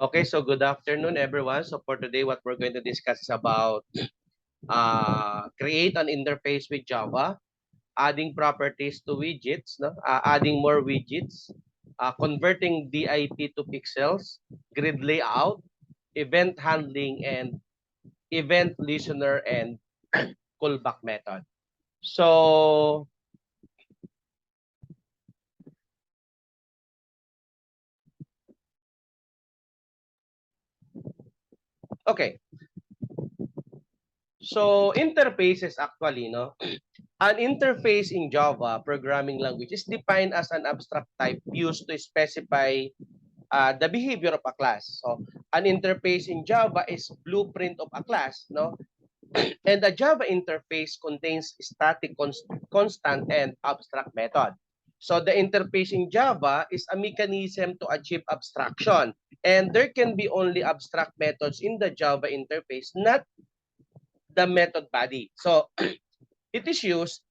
Okay, so good afternoon, everyone. So for today, what we're going to discuss is about create an interface with Java, adding properties to widgets, no? Adding more widgets, converting DIP to pixels, grid layout, event handling, and event listener and callback method. So, okay. So, interfaces actually, no? An interface in Java programming language is defined as an abstract type used to specify the behavior of a class. So, an interface in Java is blueprint of a class, no? And the Java interface contains static, constant, and abstract method. So the interface in Java is a mechanism to achieve abstraction. And there can be only abstract methods in the Java interface, not the method body. So it is used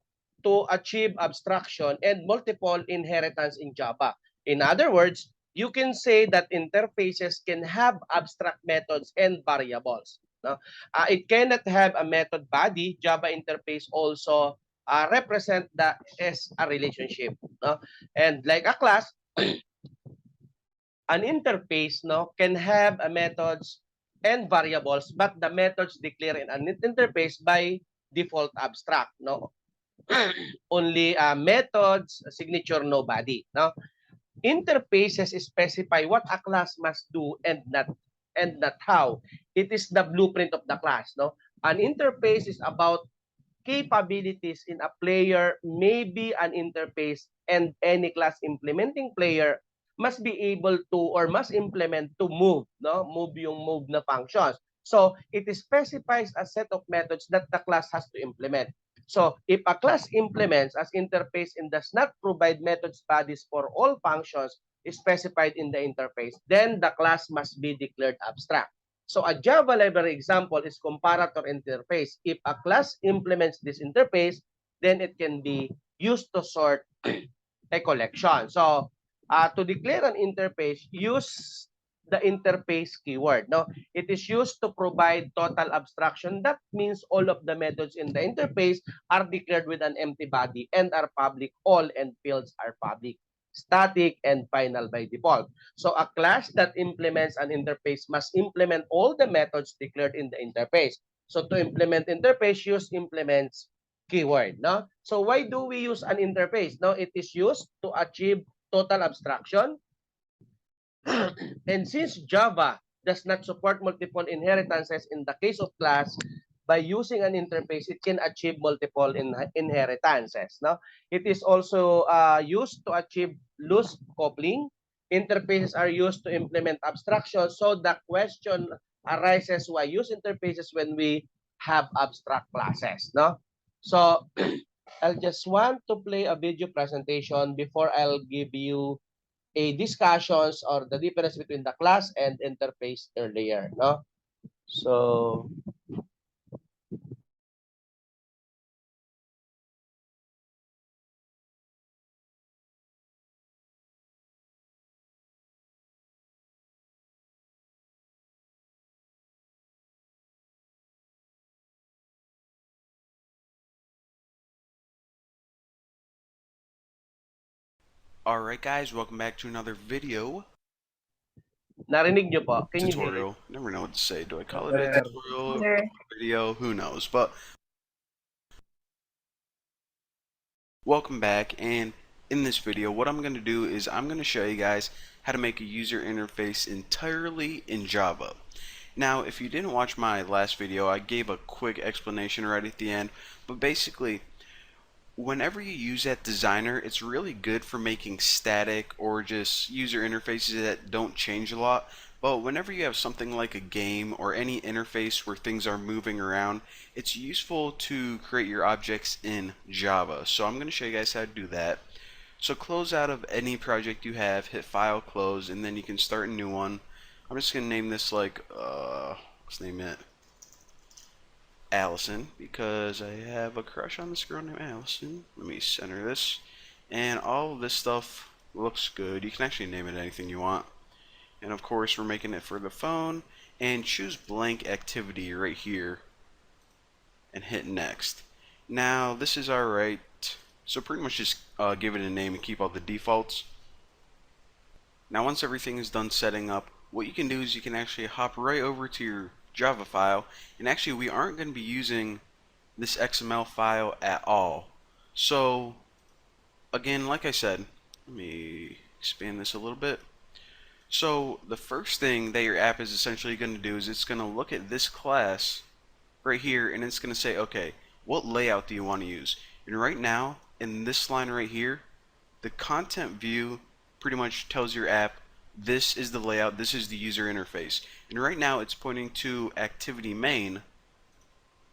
to achieve abstraction and multiple inheritance in Java. In other words, you can say that interfaces can have abstract methods and variables. No? It cannot have a method body. Java interface also represent that as a relationship. No? And like a class, an interface can have a methods and variables, but the methods declare in an interface by default abstract. No? Only methods, signature, no body. No? Interfaces specify what a class must do and not how. It is the blueprint of the class. No? An interface is about capabilities in a player, maybe an interface, and any class implementing player must be able to or must implement to move, no? Move yung move na functions. So, it specifies a set of methods that the class has to implement. So, if a class implements as interface and does not provide methods bodies for all functions specified in the interface, then the class must be declared abstract. So a Java library example is comparator interface. If a class implements this interface, then it can be used to sort a collection. So to declare an interface, use the interface keyword. No, it is used to provide total abstraction. That means all of the methods in the interface are declared with an empty body and are public. All and fields are public, static, and final by default. So a class that implements an interface must implement all the methods declared in the interface. So to implement interface, use implements keyword. No? So why do we use an interface? No, it is used to achieve total abstraction. And since Java does not support multiple inheritances in the case of class, by using an interface, it can achieve multiple inheritances. No? It is also used to achieve loose coupling. Interfaces are used to implement abstraction. So the question arises, why use interfaces when we have abstract classes? No? So I'll just want to play a video presentation before I'll give you a discussions or the difference between the class and interface earlier. No? So Alright guys, welcome back to another video. narinig nyo po? Can you hear it? Tutorial. Never know what to say. Do I call it a Sir. tutorial, Sir. video? Who knows? But welcome back, and in this video what I'm going to do is I'm going to show you guys how to make a user interface entirely in Java. Now if you didn't watch my last video, I gave a quick explanation right at the end, but basically whenever you use that designer, it's really good for making static or just user interfaces that don't change a lot. But whenever you have something like a game or any interface where things are moving around, it's useful to create your objects in Java. So I'm going to show you guys how to do that. So close out of any project you have, hit File, Close, and then you can start a new one. I'm just going to name this like, let's name it Allison, because I have a crush on this girl named Allison. Let me center this. And all of this stuff looks good. You can actually name it anything you want. and of course we're making it for the phone, and choose blank activity right here and hit next. Now this is alright, so pretty much just give it a name and keep all the defaults. Now once everything is done setting up, what you can do is you can actually hop right over to your Java file, and actually we aren't going to be using this XML file at all. So again, like I said, let me expand this a little bit. So the first thing that your app is essentially going to do is it's going to look at this class right here, and it's going to say, okay, what layout do you want to use? And right now, in this line right here, the content view pretty much tells your app this is the layout, this is the user interface. And right now it's pointing to activity main,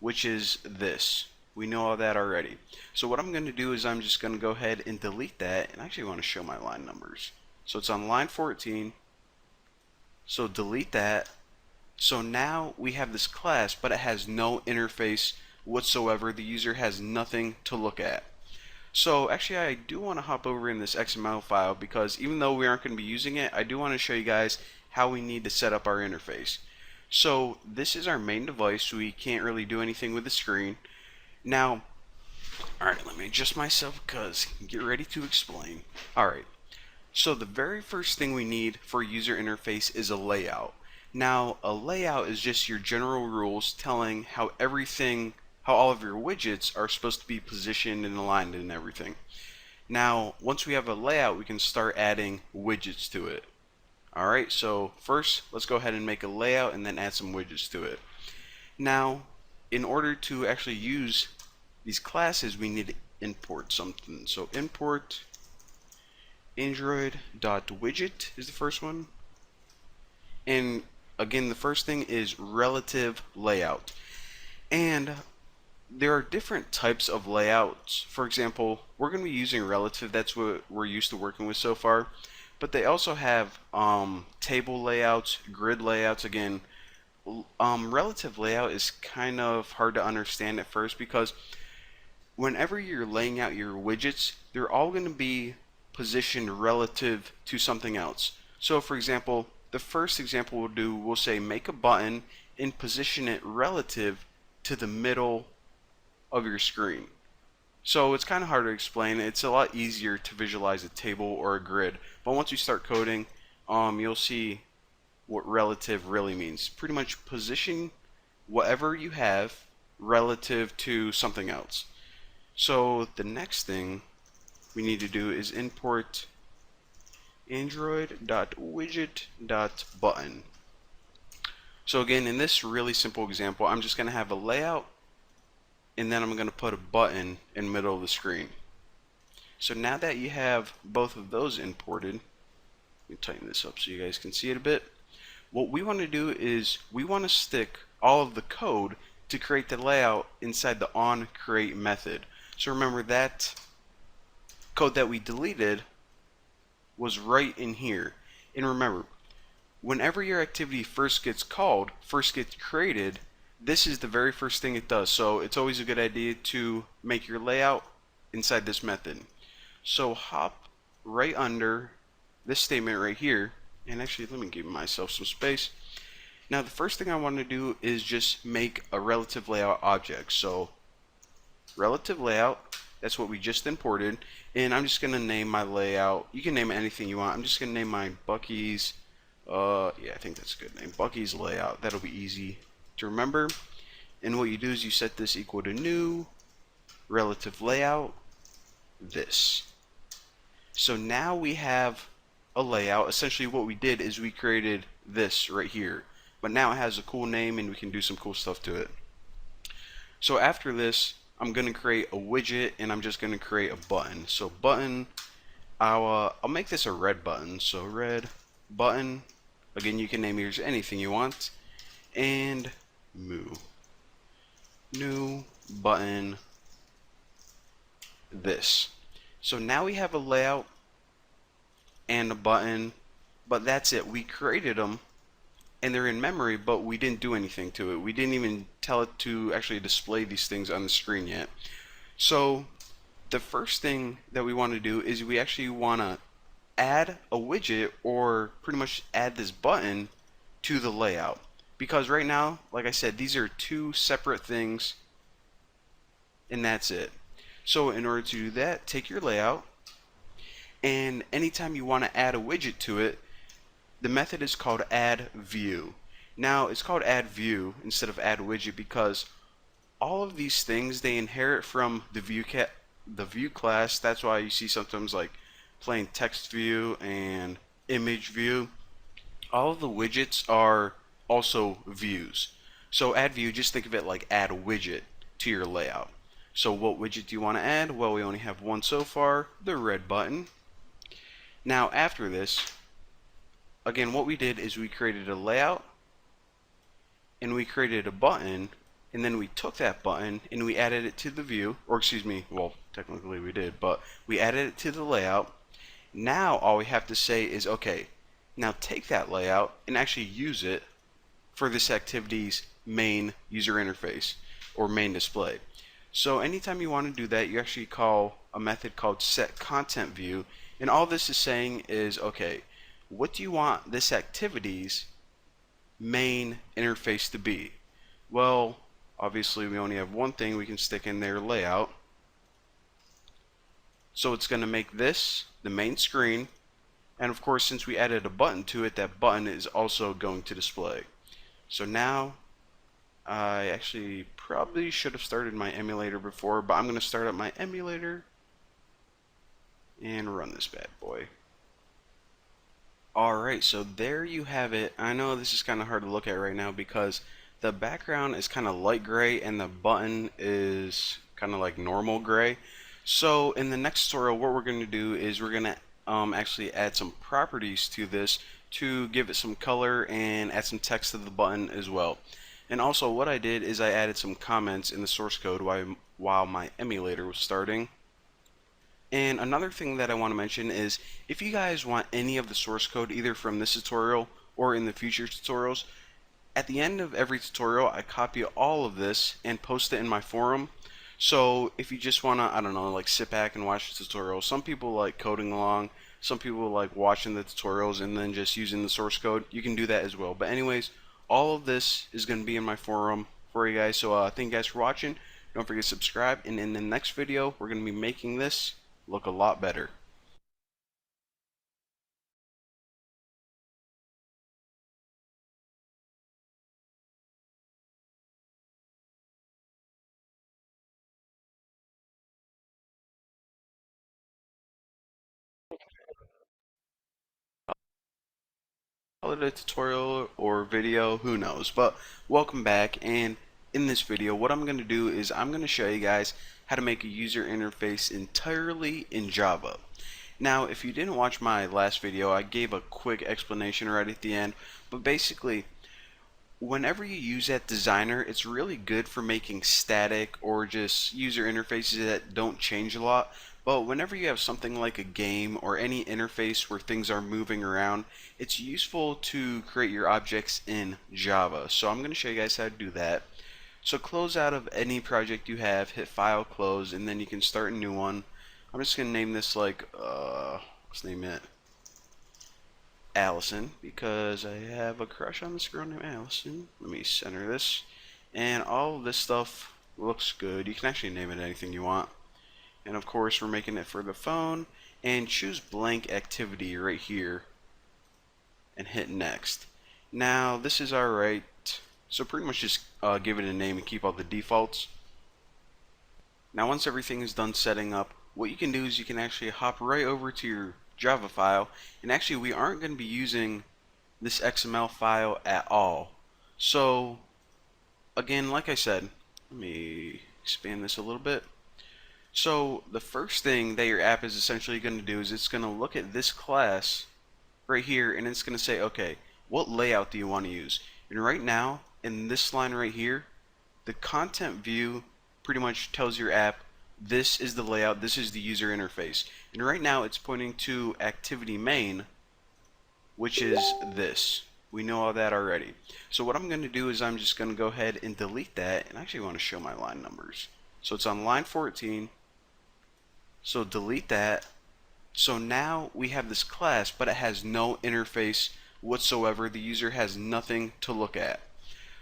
which is this. We know all that already. So what I'm going to do is I'm just going to go ahead and delete that, and I actually want to show my line numbers. So it's on line 14. So delete that. So now we have this class, but it has no interface whatsoever. The user has nothing to look at. So actually I do want to hop over in this XML file, because even though we aren't going to be using it, I do want to show you guys how we need to set up our interface. So this is our main device, so we can't really do anything with the screen. Now, alright, let me adjust myself because get ready to explain. Alright, so the very first thing we need for a user interface is a layout. Now, a layout is just your general rules telling how all of your widgets are supposed to be positioned and aligned and everything. Now, once we have a layout, we can start adding widgets to it. Alright, so first, let's go ahead and make a layout and then add some widgets to it. Now, in order to actually use these classes, we need to import something. So import Android.widget is the first one. And again, the first thing is relative layout. And there are different types of layouts. For example, we're going to be using relative. That's what we're used to working with so far. But they also have table layouts, grid layouts. Again, relative layout is kind of hard to understand at first, because whenever you're laying out your widgets, they're all going to be positioned relative to something else. So for example, the first example we'll say make a button and position it relative to the middle of your screen. So it's kind of hard to explain. It's a lot easier to visualize a table or a grid, but once you start coding, you'll see what relative really means. Pretty much position whatever you have relative to something else. So the next thing we need to do is import Android.widget.button. So again, in this really simple example, I'm just going to have a layout, and then I'm going to put a button in the middle of the screen. So now that you have both of those imported, let me tighten this up so you guys can see it a bit. What we want to do is we want to stick all of the code to create the layout inside the onCreate method. So remember, that code that we deleted was right in here. And remember, whenever your activity first gets created, this is the very first thing it does. So it's always a good idea to make your layout inside this method. So hop right under this statement right here, and actually let me give myself some space. Now the first thing I want to do is just make a relative layout object. So relative layout, that's what we just imported, and I'm just going to name my layout. You can name it anything you want. I'm just going to name mine Bucky's, yeah, I think that's a good name, Bucky's layout. That'll be easy to remember. And what you do is you set this equal to new relative layout this. So now we have a layout. Essentially what we did is we created this right here, but now it has a cool name and we can do some cool stuff to it. So after this, I'm going to create a widget, and I'm just going to create a button. So button, I'll make this a red button. So red button. Again, you can name yours anything you want. And new button this. So now we have a layout and a button, but that's it. We created them and they're in memory, but we didn't do anything to it. We didn't even tell it to actually display these things on the screen yet. So the first thing that we want to do is we actually want to add a widget or pretty much add this button to the layout. Because right now, like I said, these are two separate things and that's it. So in order to do that, take your layout, and anytime you want to add a widget to it, the method is called add view. Now it's called add view instead of add widget because all of these things, they inherit from the view class. That's why you see sometimes like plain text view and image view. All of the widgets are also views. So add view, just think of it like add a widget to your layout. So what widget do you want to add? Well, we only have one so far, the red button. Now after this, again, what we did is we created a layout and we created a button, and then we took that button and we added it to the view, or excuse me, well, technically we did, but we added it to the layout. Now all we have to say is, okay, now take that layout and actually use it for this activity's main user interface or main display. So anytime you want to do that, you actually call a method called setContentView, and all this is saying is, okay, what do you want this activity's main interface to be? Well, obviously we only have one thing we can stick in there, layout. So it's going to make this the main screen, and of course since we added a button to it, that button is also going to display. So now I actually probably should have started my emulator before, but I'm going to start up my emulator and run this bad boy. Alright, so there you have it. I know this is kind of hard to look at right now because the background is kind of light gray and the button is kind of like normal gray. So in the next tutorial, what we're going to do is we're going to actually add some properties to this to give it some color and add some text to the button as well. And also what I did is I added some comments in the source code while my emulator was starting. And another thing that I want to mention is if you guys want any of the source code either from this tutorial or in the future tutorials, at the end of every tutorial I copy all of this and post it in my forum. So if you just want to, I don't know, like sit back and watch the tutorial. Some people like coding along, some people like watching the tutorials and then just using the source code. You can do that as well. But anyways, all of this is going to be in my forum for you guys. So thank you guys for watching. Don't forget to subscribe, and in the next video we're going to be making this look a lot better. Call it a tutorial or video, who knows, but welcome back. And in this video what I'm going to do is I'm going to show you guys how to make a user interface entirely in Java. Now if you didn't watch my last video, I gave a quick explanation right at the end, but basically whenever you use that designer, it's really good for making static or just user interfaces that don't change a lot. But whenever you have something like a game or any interface where things are moving around, it's useful to create your objects in Java. So I'm going to show you guys how to do that. So close out of any project you have, hit File, Close, and then you can start a new one. I'm just going to name this like, let's name it Allison, because I have a crush on this girl named Allison. Let me center this, and all of this stuff looks good. You can actually name it anything you want. And of course we're making it for the phone, and choose blank activity right here and hit next. Now this is alright, so pretty much just give it a name and keep all the defaults. Now once everything is done setting up, what you can do is you can actually hop right over to your Java file, and actually we aren't going to be using this XML file at all. So again, like I said, let me expand this a little bit. So the first thing that your app is essentially going to do is it's going to look at this class right here, and it's going to say, okay, what layout do you want to use? And right now in this line right here, the content view pretty much tells your app this is the layout, this is the user interface. And right now it's pointing to activity main, which is this. We know all that already. So what I'm going to do is I'm just going to go ahead and delete that, and I actually want to show my line numbers. So it's on line 14. So delete that. So now we have this class, but it has no interface whatsoever. The user has nothing to look at.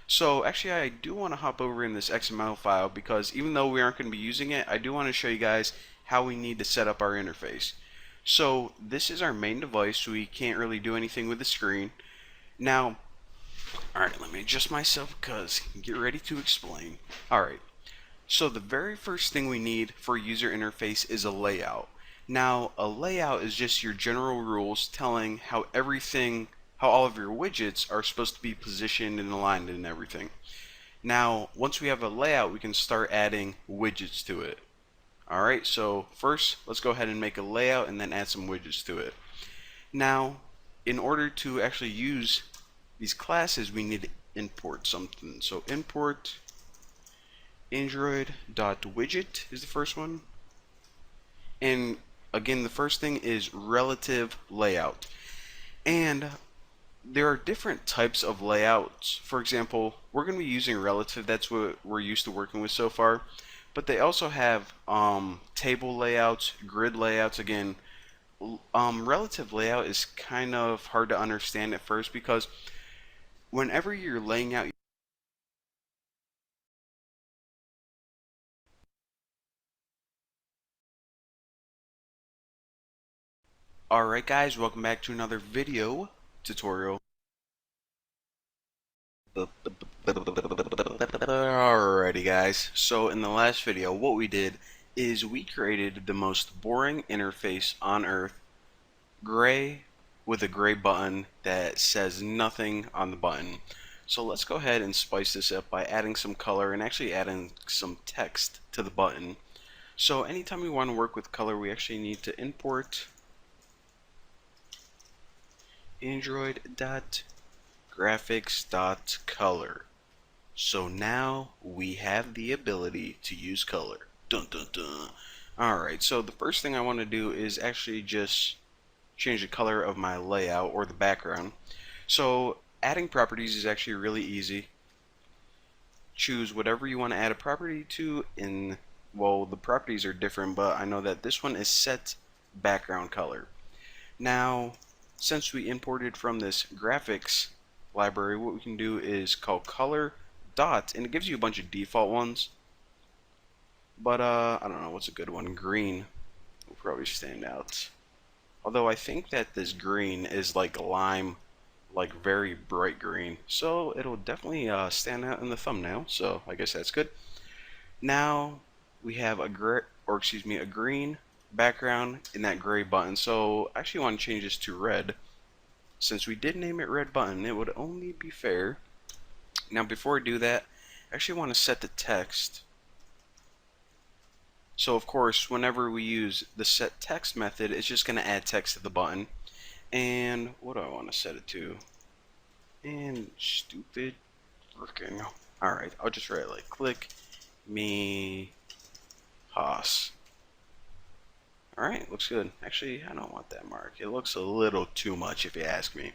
So actually I do want to hop over in this XML file because even though we aren't going to be using it, I do want to show you guys how we need to set up our interface. So this is our main device, so we can't really do anything with the screen. Now, alright, let me adjust myself because get ready to explain. Alright, so the very first thing we need for a user interface is a layout. Now, a layout is just your general rules telling how all of your widgets are supposed to be positioned and aligned and everything. Now, once we have a layout, we can start adding widgets to it. Alright, so first, let's go ahead and make a layout and then add some widgets to it. Now, in order to actually use these classes, we need to import something. So import Android.widget is the first one. And again, the first thing is relative layout. And there are different types of layouts. For example, we're going to be using relative. That's what we're used to working with so far. But they also have table layouts, grid layouts. Again, relative layout is kind of hard to understand at first because whenever you're laying out Alright guys, welcome back to another video tutorial. Alrighty guys, so in the last video what we did is we created the most boring interface on earth, gray with a gray button that says nothing on the button. So let's go ahead and spice this up by adding some color and actually adding some text to the button. So anytime we want to work with color, we actually need to import Android.graphics.color. So now we have the ability to use color. Dun dun dun. Alright, so the first thing I want to do is actually just change the color of my layout or the background. So adding properties is actually really easy. Choose whatever you want to add a property to well, the properties are different, but I know that this one is set background color. Now, since we imported from this graphics library, what we can do is call color dot, and it gives you a bunch of default ones. But I don't know what's a good one. Green will probably stand out. Although I think that this green is like lime, like very bright green, so it'll definitely stand out in the thumbnail. So I guess that's good. Now we have a green background in that gray button. So I actually want to change this to red. Since we did name it red button, it would only be fair. Now before I do that, I actually want to set the text. So of course, whenever we use the set text method, it's just going to add text to the button. And what do I want to set it to? And stupid freaking. Alright, I'll just write like click me Haas. Alright, looks good. Actually, I don't want that mark. It looks a little too much if you ask me.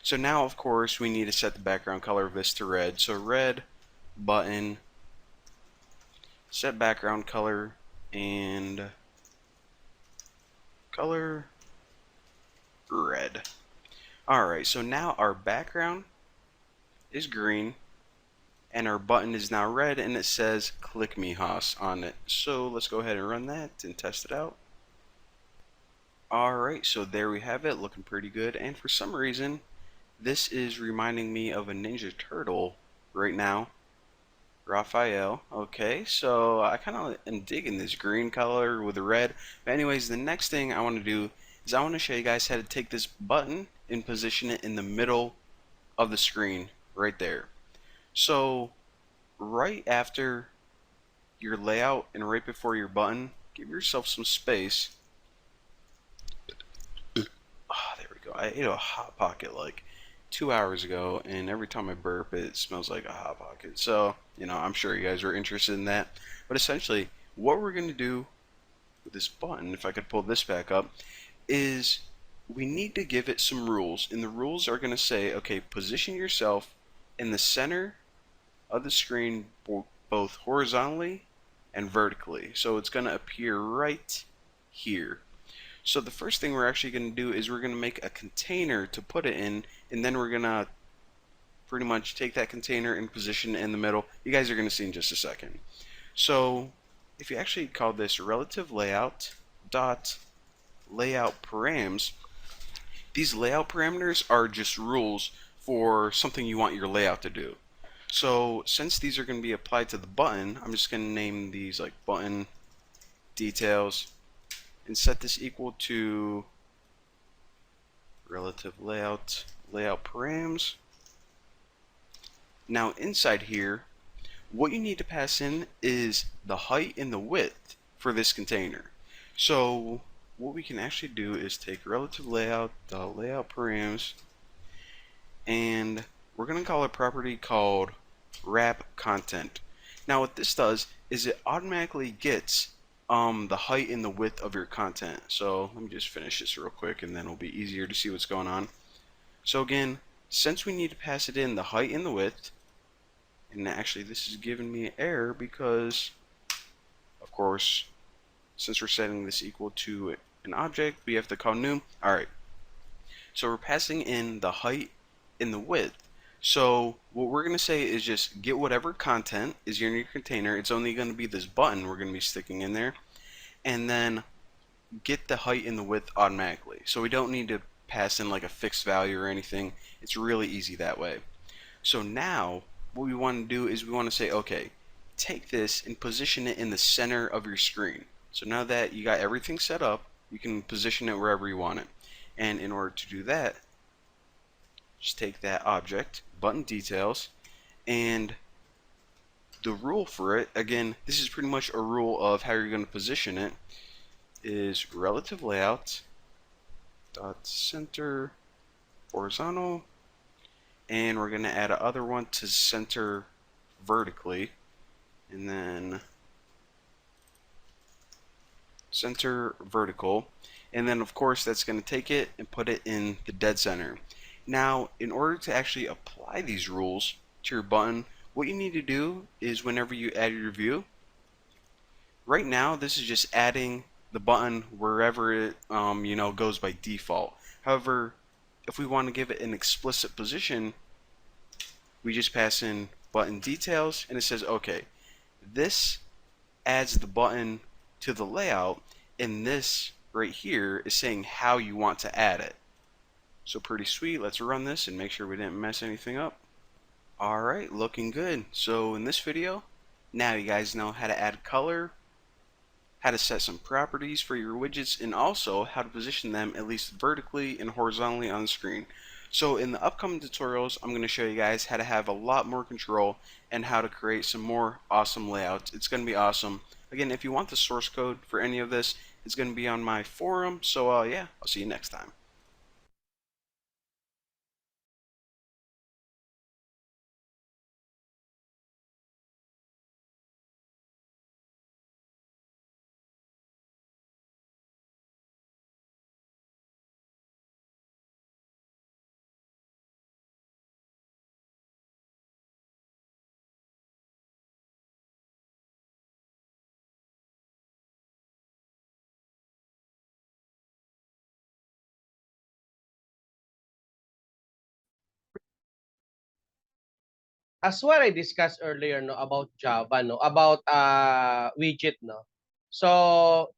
So now, of course, we need to set the background color of this to red. So red button, set background color, and color red. Alright, so now our background is green, and our button is now red, and it says click me Haas on it. So let's go ahead and run that and test it out. Alright, so there we have it, looking pretty good, and for some reason this is reminding me of a Ninja Turtle right now. Raphael. Okay, so I kind of am digging this green color with the red. But anyways, the next thing I want to do is I want to show you guys how to take this button and position it in the middle of the screen right there. So right after your layout and right before your button, give yourself some space. Ah, there we go. I ate a Hot Pocket like 2 hours ago, and every time I burp, it smells like a Hot Pocket. So, I'm sure you guys are interested in that. But essentially, what we're going to do with this button, if I could pull this back up, is we need to give it some rules. And the rules are going to say, okay, position yourself in the center of the screen both horizontally and vertically. So it's going to appear right here. So the first thing we're actually going to do is we're going to make a container to put it in, and then we're going to pretty much take that container and position it in the middle. You guys are going to see in just a second. So if you actually call this relative layout dot layout params, these layout parameters are just rules for something you want your layout to do. So since these are going to be applied to the button, I'm just going to name these like button details and set this equal to relative layout params. Now inside here, what you need to pass in is the height and the width for this container. So what we can actually do is take relative layout, the layout params, and we're going to call a property called wrap content. Now what this does is it automatically gets the height and the width of your content. So let me just finish this real quick and then it'll be easier to see what's going on. So again, since we need to pass it in the height and the width, and actually this is giving me an error because, of course, since we're setting this equal to an object, we have to call new. Alright, so we're passing in the height and the width. So what we're going to say is just get whatever content is in your container. It's only going to be this button we're going to be sticking in there. And then get the height and the width automatically. So we don't need to pass in like a fixed value or anything. It's really easy that way. So now what we want to do is we want to say, okay, take this and position it in the center of your screen. So now that you got everything set up, you can position it wherever you want it. And in order to do that, just take that object, button details, and the rule for it, again, this is pretty much a rule of how you're going to position it, is relative layout dot center horizontal, and we're going to add another one to center vertically, and then center vertical, and then of course that's going to take it and put it in the dead center. Now in order to actually apply these rules to your button, what you need to do is whenever you add your view, right now this is just adding the button wherever it goes by default. However, if we want to give it an explicit position, we just pass in button details and it says, okay, this adds the button to the layout, and this right here is saying how you want to add it. So pretty sweet. Let's run this and make sure we didn't mess anything up. Alright, looking good. So in this video, now you guys know how to add color, how to set some properties for your widgets, and also how to position them at least vertically and horizontally on the screen. So in the upcoming tutorials, I'm going to show you guys how to have a lot more control and how to create some more awesome layouts. It's going to be awesome. Again, if you want the source code for any of this, it's going to be on my forum. So yeah, I'll see you next time. As what I discussed earlier, no, about Java, no, about widget, no. So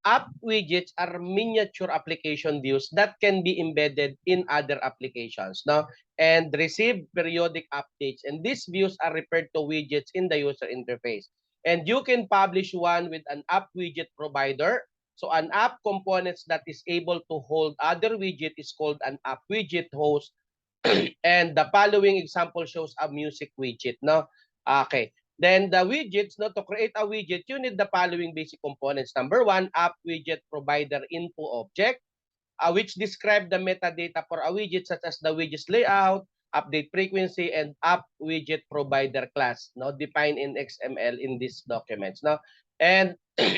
app widgets are miniature application views that can be embedded in other applications, no, and receive periodic updates. And these views are referred to widgets in the user interface. And you can publish one with an app widget provider. So an app components that is able to hold other widget is called an app widget host. And the following example shows a music widget, no? Okay. Then the widgets, no, to create a widget, you need the following basic components. Number one, app widget provider info object, which describe the metadata for a widget such as the widget's layout, update frequency, and app widget provider class, no, defined in XML in these documents, no. And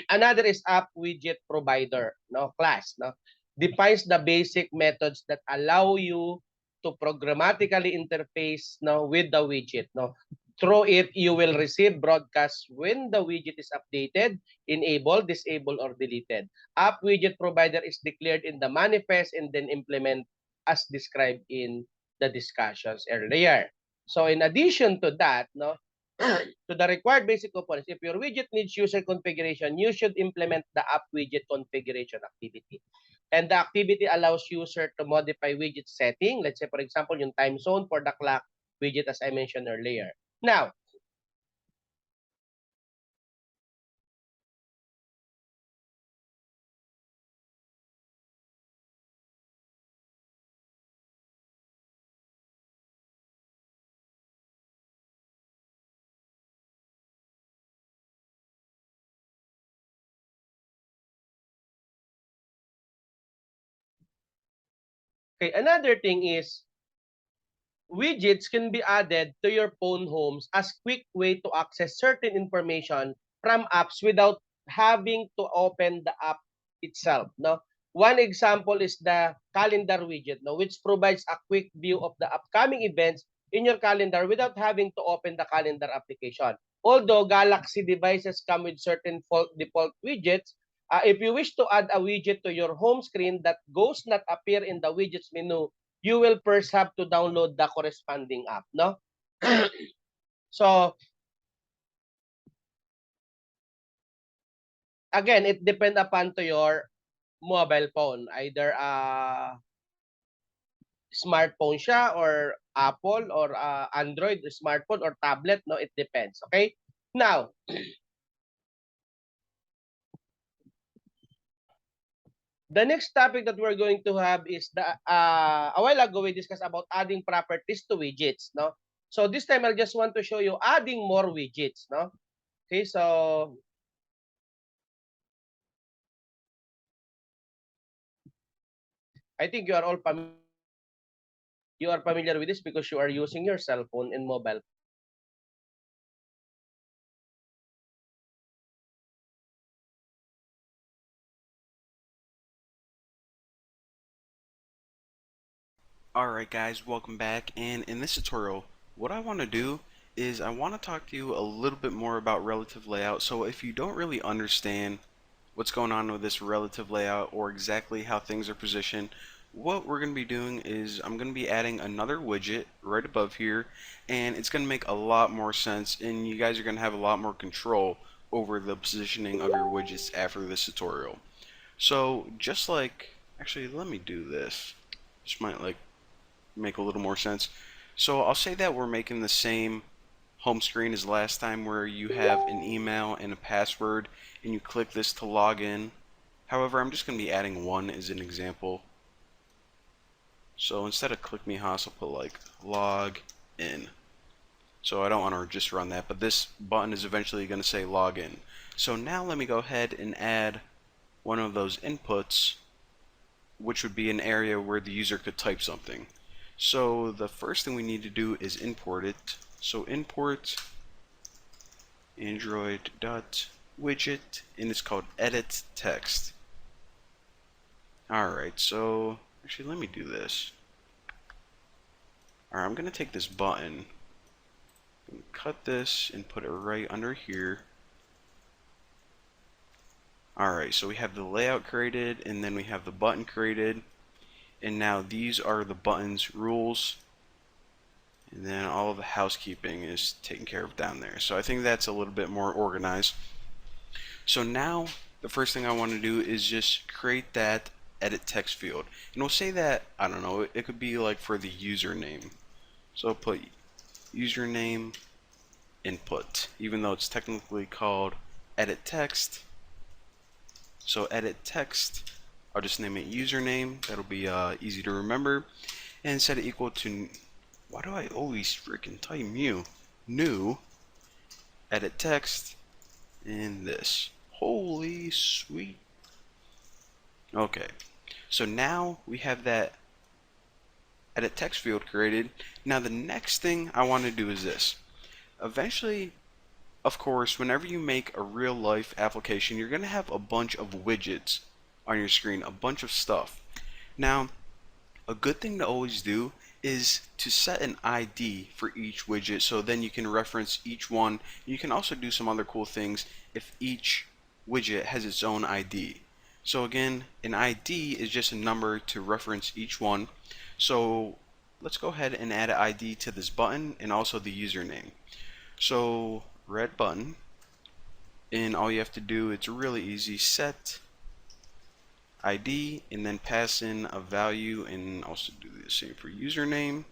another is app widget provider, no, class, no, defines the basic methods that allow you to programmatically interface, no, with the widget, no. Through it, you will receive broadcasts when the widget is updated, enabled, disabled, or deleted. App widget provider is declared in the manifest and then implement as described in the discussions earlier. So in addition to that, no, to the required basic components, if your widget needs user configuration, you should implement the app widget configuration activity. And the activity allows user to modify widget setting. Let's say, for example, yung time zone for the clock widget as I mentioned earlier. Now, okay, another thing is widgets can be added to your phone homes as quick way to access certain information from apps without having to open the app itself. No, one example is the calendar widget, no, which provides a quick view of the upcoming events in your calendar without having to open the calendar application. Although Galaxy devices come with certain default widgets, if you wish to add a widget to your home screen that goes not appear in the widgets menu, you will first have to download the corresponding app, no? So, again, it depends upon to your mobile phone. Either smartphone siya or Apple or Android smartphone or tablet, no? It depends, okay? Now, the next topic that we're going to have is the a while ago we discussed about adding properties to widgets, no? So this time I just want to show you adding more widgets, no? Okay, so I think you are familiar with this because you are using your cell phone and mobile. Alright guys, welcome back, and in this tutorial what I want to do is I want to talk to you a little bit more about relative layout. So if you don't really understand what's going on with this relative layout or exactly how things are positioned, what we're going to be doing is I'm going to be adding another widget right above here, and it's going to make a lot more sense, and you guys are going to have a lot more control over the positioning of your widgets after this tutorial. So just like, actually let me do this. This might like make a little more sense. So I'll say that we're making the same home screen as last time, where you have an email and a password and you click this to log in. However, I'm just going to be adding one as an example. So instead of click me Haas, I'll put like log in. So I don't want to just run that, but this button is eventually going to say log in. So now let me go ahead and add one of those inputs, which would be an area where the user could type something. So the first thing we need to do is import it. So import Android.widget, and it's called edit text. Alright, so actually let me do this. Alright, I'm going to take this button, cut this, and put it right under here. Alright, so we have the layout created, and then we have the button created, and now these are the button's rules, and then all of the housekeeping is taken care of down there. So I think that's a little bit more organized. So now the first thing I want to do is just create that edit text field, and we'll say that, I don't know, it could be like for the username. So I'll put username input, even though it's technically called edit text. So edit text, I'll just name it username. That'll be easy to remember, and set it equal to, why do I always freaking type new edit text in this. Holy sweet. Okay, so now we have that edit text field created. Now the next thing I want to do is this. Eventually, of course, whenever you make a real life application, you're going to have a bunch of widgets on your screen, a bunch of stuff. Now, a good thing to always do is to set an ID for each widget, so then you can reference each one. You can also do some other cool things if each widget has its own ID. So again, an ID is just a number to reference each one. So let's go ahead and add an ID to this button and also the username. So red button, and all you have to do, it's really easy, set ID and then pass in a value, and also do the same for username.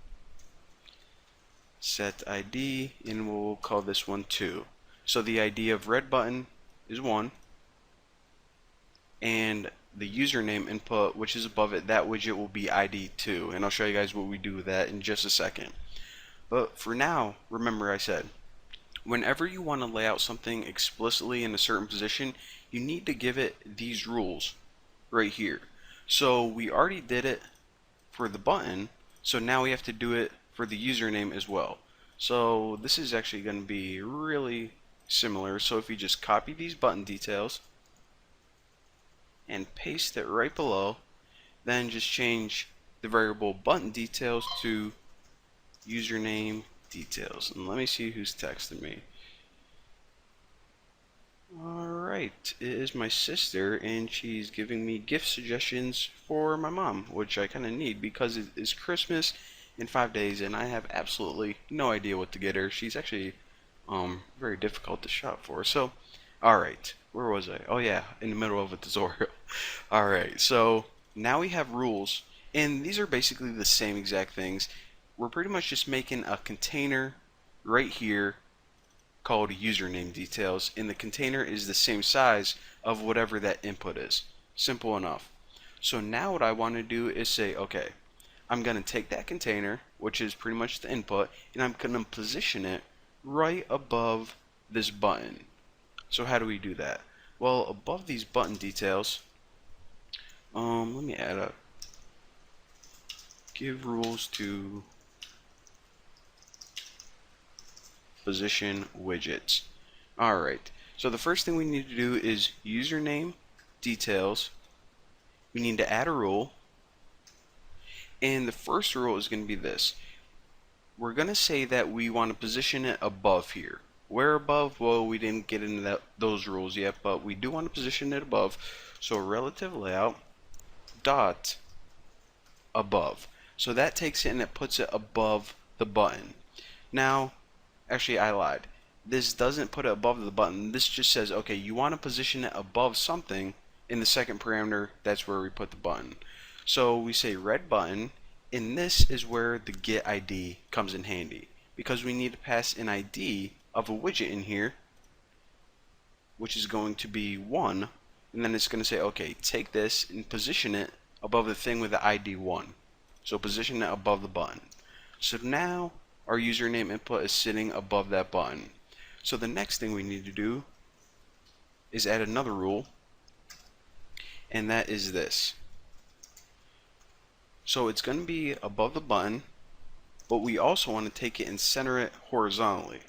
Set ID, and we'll call this one 2. So the ID of red button is 1, and the username input, which is above it, that widget will be ID 2, and I'll show you guys what we do with that in just a second. But for now, remember I said, whenever you want to lay out something explicitly in a certain position, you need to give it these rules right here. So we already did it for the button, so now we have to do it for the username as well. So this is actually going to be really similar. So if you just copy these button details and paste it right below, then just change the variable button details to username details. And let me see who's texting me. Alright, it is my sister, and she's giving me gift suggestions for my mom, which I kind of need because it is Christmas in 5 days and I have absolutely no idea what to get her. She's actually very difficult to shop for. So, alright, where was I? Oh yeah, in the middle of a tutorial. Alright, so now we have rules, and these are basically the same exact things. We're pretty much just making a container right here called username details, and the container is the same size of whatever that input is. Simple enough. So now what I want to do is say, okay, I'm going to take that container, which is pretty much the input, and I'm going to position it right above this button. So how do we do that? Well, above these button details, let me add a give rules to position widgets. Alright, so the first thing we need to do is username details. We need to add a rule, and the first rule is going to be this. We're going to say that we want to position it above here. Where above? Well, we didn't get into those rules yet, but we do want to position it above. So relative layout dot above. So that takes it and it puts it above the button. Now, actually, I lied. This doesn't put it above the button. This just says, okay, you want to position it above something. In the second parameter, that's where we put the button. So we say red button, and this is where the get ID comes in handy, because we need to pass an ID of a widget in here, which is going to be 1, and then it's going to say, okay, take this and position it above the thing with the ID 1. So position it above the button. So now our username input is sitting above that button. So the next thing we need to do is add another rule, and that is this. So it's going to be above the button, but we also want to take it and center it horizontally,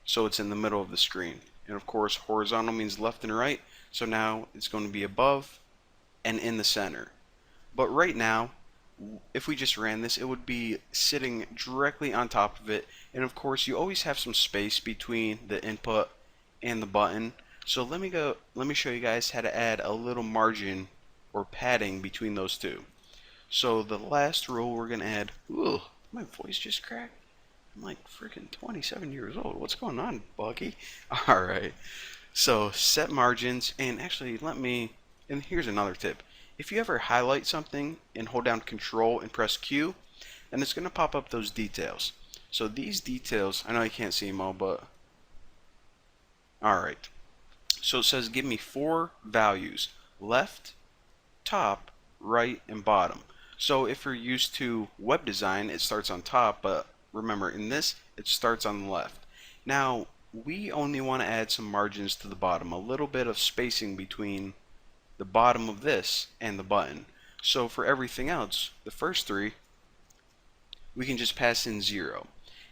so it's in the middle of the screen. And of course, horizontal means left and right, so now it's going to be above and in the center. But right now, if we just ran this, it would be sitting directly on top of it, and of course you always have some space between the input and the button. So let me show you guys how to add a little margin or padding between those two. So the last rule we're gonna add, ooh, my voice just cracked. I'm like freaking 27 years old. What's going on, Bucky? Alright, so set margins, and actually and here's another tip. If you ever highlight something and hold down Control and press Q, then it's going to pop up those details. So these details, I know you can't see them all, but alright. So it says give me 4 values: left, top, right, and bottom. So if you're used to web design, it starts on top, but remember in this, it starts on the left. Now, we only want to add some margins to the bottom, a little bit of spacing between the bottom of this and the button. So for everything else, the first 3, we can just pass in 0.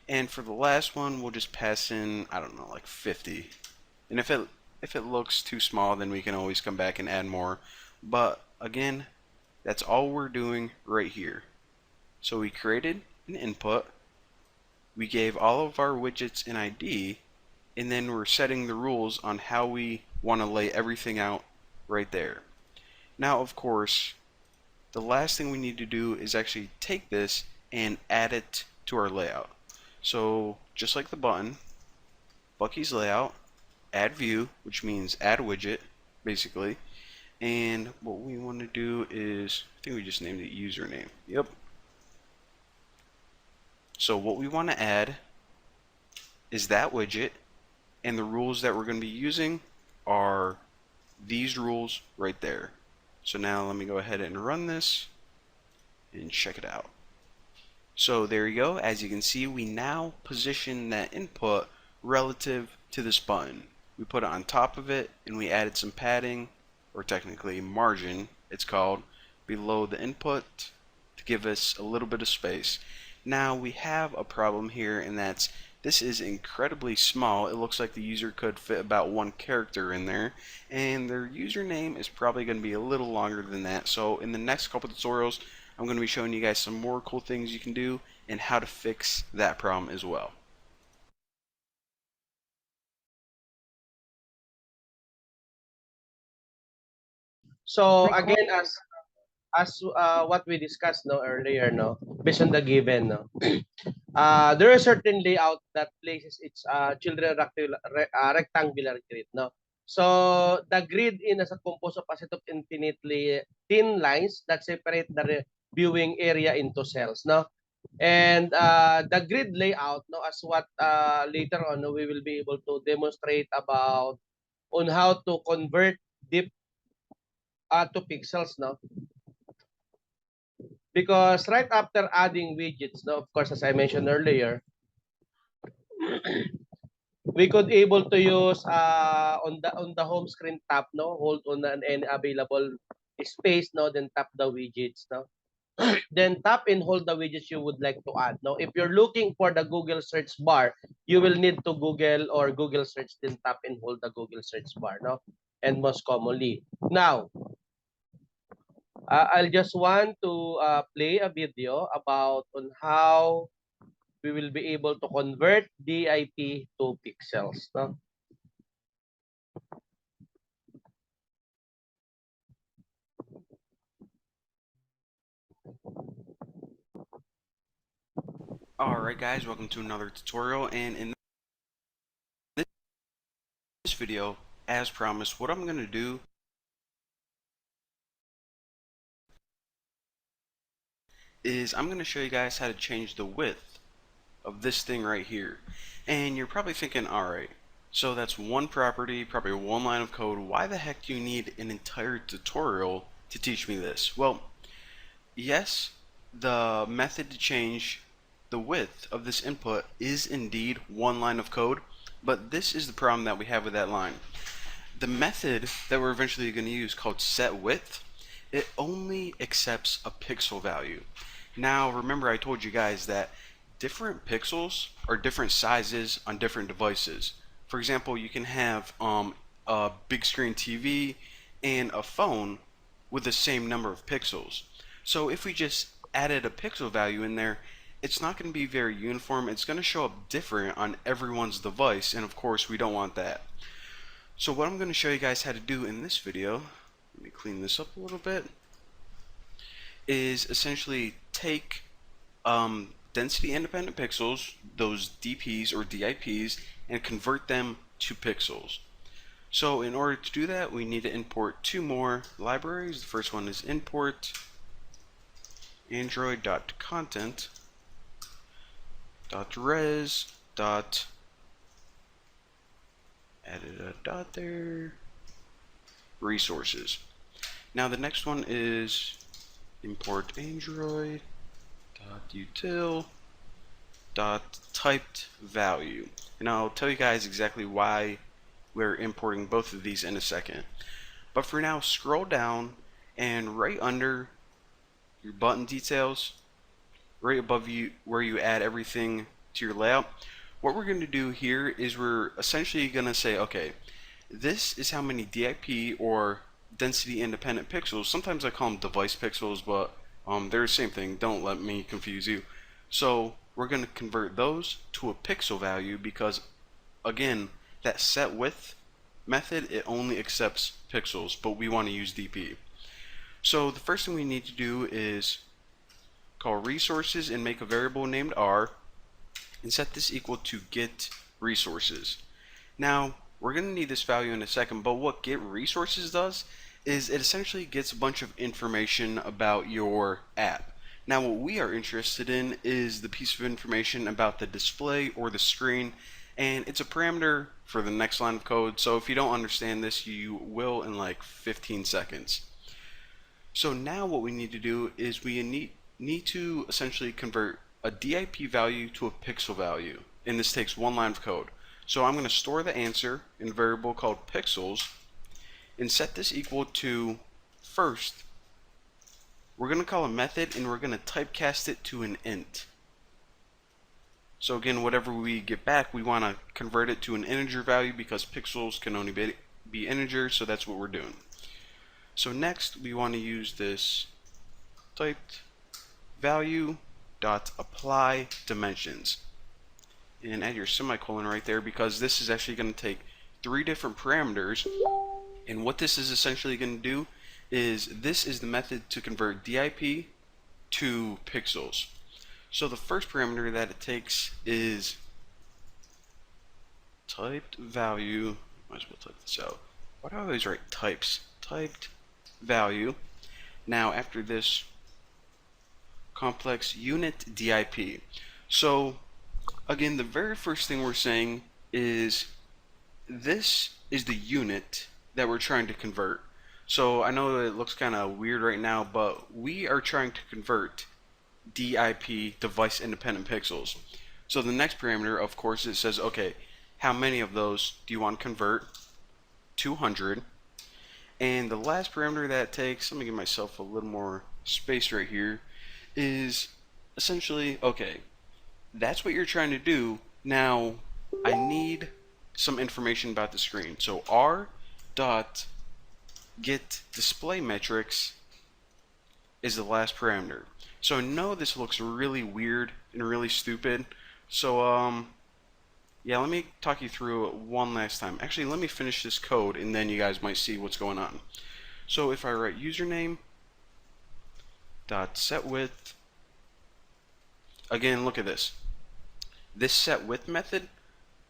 And for the last one, we'll just pass in, I don't know, like 50. And if it looks too small, then we can always come back and add more. But again, that's all we're doing right here. So we created an input, we gave all of our widgets an ID, and then we're setting the rules on how we want to lay everything out right there. Now, of course, the last thing we need to do is actually take this and add it to our layout. So just like the button, Bucky's layout, add view, which means add widget, basically. And what we want to do is, I think we just named it username. Yep. So what we want to add is that widget, and the rules that we're going to be using are these rules right there. So now let me go ahead and run this and check it out. So there you go. As you can see, we now position that input relative to this button. We put it on top of it, and we added some padding, or technically margin it's called, below the input to give us a little bit of space. Now we have a problem here, and that's this is incredibly small. It looks like the user could fit about one character in there, and their username is probably going to be a little longer than that. So in the next couple tutorials, I'm going to be showing you guys some more cool things you can do and how to fix that problem as well. So again, as what we discussed no earlier, no, based on the given, no, there are certain layout that places its children rectangular grid, no. So the grid in as a composed of a set of infinitely thin lines that separate the viewing area into cells, no. And the grid layout, no, as what later on no, we will be able to demonstrate about on how to convert deep to pixels, no. Because right after adding widgets, no, of course, as I mentioned earlier, we could able to use on the home screen tab, no, hold on any available space, no, then tap the widgets, no. Then tap and hold the widgets you would like to add. Now, if you're looking for the Google search bar, you will need to Google or Google search, then tap and hold the Google search bar, no. And most commonly, now I'll just want to play a video about on how we will be able to convert DIP to pixels, no. Alright guys, welcome to another tutorial, and in this video, as promised, what I'm going to do is I'm going to show you guys how to change the width of this thing right here. And you're probably thinking, alright, so that's one property, probably one line of code. Why the heck do you need an entire tutorial to teach me this? Well, yes, the method to change the width of this input is indeed one line of code, but this is the problem that we have with that line. The method that we're eventually going to use, called setWidth, it only accepts a pixel value. Now remember, I told you guys that different pixels are different sizes on different devices. For example, you can have a big screen TV and a phone with the same number of pixels. So if we just added a pixel value in there, it's not going to be very uniform. It's going to show up different on everyone's device, and of course we don't want that. So what I'm going to show you guys how to do in this video, let me clean this up a little bit, is essentially take density independent pixels, those DPs or DIPs, and convert them to pixels. So in order to do that, we need to import two more libraries. The first one is import android.content.res. Added a dot there. Resources. Now the next one is import android.util.typed value. And I'll tell you guys exactly why we're importing both of these in a second. But for now, scroll down, and right under your button details, right above you where you add everything to your layout, what we're going to do here is we're essentially going to say, okay, this is how many DIP or density independent pixels, sometimes I call them device pixels, but They're the same thing. Don't let me confuse you. So we're going to convert those to a pixel value because, again, that set width method, it only accepts pixels, but we want to use DP. So the first thing we need to do is call resources and make a variable named R and set this equal to get resources. Now, we're going to need this value in a second, but what get resources does is it essentially gets a bunch of information about your app. Now, what we are interested in is the piece of information about the display or the screen, and it's a parameter for the next line of code. So if you don't understand this, you will in like 15 seconds. So now what we need to do is we need to essentially convert a DIP value to a pixel value, and this takes one line of code. So I'm going to store the answer in a variable called pixels and set this equal to, first, we're going to call a method and we're going to typecast it to an int. So again, whatever we get back, we want to convert it to an integer value because pixels can only be integers, so that's what we're doing. So next, we want to use this typed value dot apply dimensions and add your semicolon right there because this is actually going to take 3 different parameters, and what this is essentially going to do is this is the method to convert DIP to pixels. So the first parameter that it takes is typed value. Might as well type this out. Why do I always write types? Typed value. Now after this, complex unit DIP. So again, the very first thing we're saying is this is the unit that we're trying to convert. So I know that it looks kind of weird right now, but we are trying to convert DIP, device independent pixels. So the next parameter, of course, it says, okay, how many of those do you want to convert? 200. And the last parameter that it takes, let me give myself a little more space right here, is essentially, okay, that's what you're trying to do. Now, I need some information about the screen. So R dot get display metrics is the last parameter. So I know this looks really weird and really stupid. So yeah, let me talk you through it one last time. Actually, let me finish this code and then you guys might see what's going on. So if I write username dot set width, again, look at this. This set width method,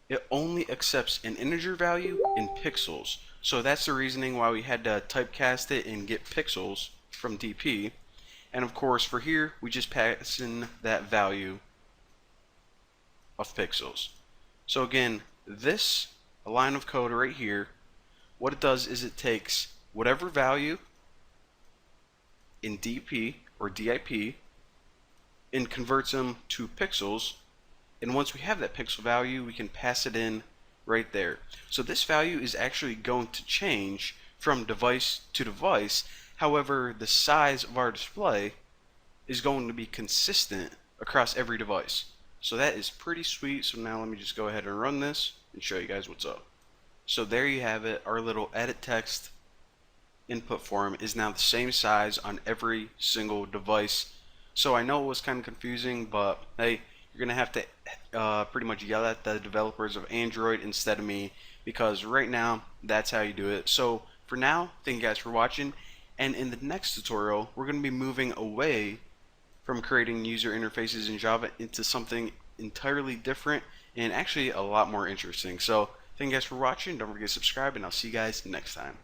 it only accepts an integer value in pixels. So that's the reasoning why we had to typecast it and get pixels from DP. And of course, for here, we just pass in that value of pixels. So again, this line of code right here, what it does is it takes whatever value in DP or DIP and converts them to pixels. And once we have that pixel value, we can pass it in right there. So this value is actually going to change from device to device. However, the size of our display is going to be consistent across every device. So that is pretty sweet. So now let me just go ahead and run this and show you guys what's up. So there you have it. Our little edit text input form is now the same size on every single device. So I know it was kind of confusing, but hey, you're going to have to pretty much yell at the developers of Android instead of me, because right now that's how you do it. So for now, thank you guys for watching, and in the next tutorial we're going to be moving away from creating user interfaces in Java into something entirely different and actually a lot more interesting. So thank you guys for watching. Don't forget to subscribe, and I'll see you guys next time.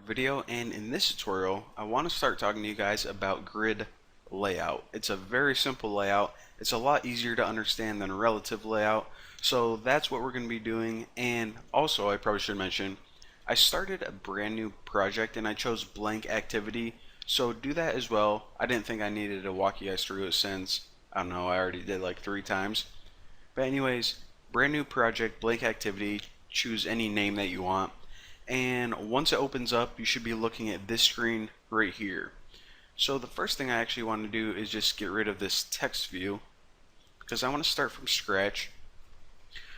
Video, and in this tutorial I want to start talking to you guys about grid layout. It's a very simple layout It's a lot easier to understand than a relative layout. So that's what we're going to be doing. And also, I probably should mention, I started a brand new project and I chose blank activity. So do that as well. I didn't think I needed to walk you guys through it since, I don't know, I already did like 3 times. But anyways, brand new project, blank activity, choose any name that you want. And once it opens up, you should be looking at this screen right here. So the first thing I actually want to do is just get rid of this text view because I want to start from scratch.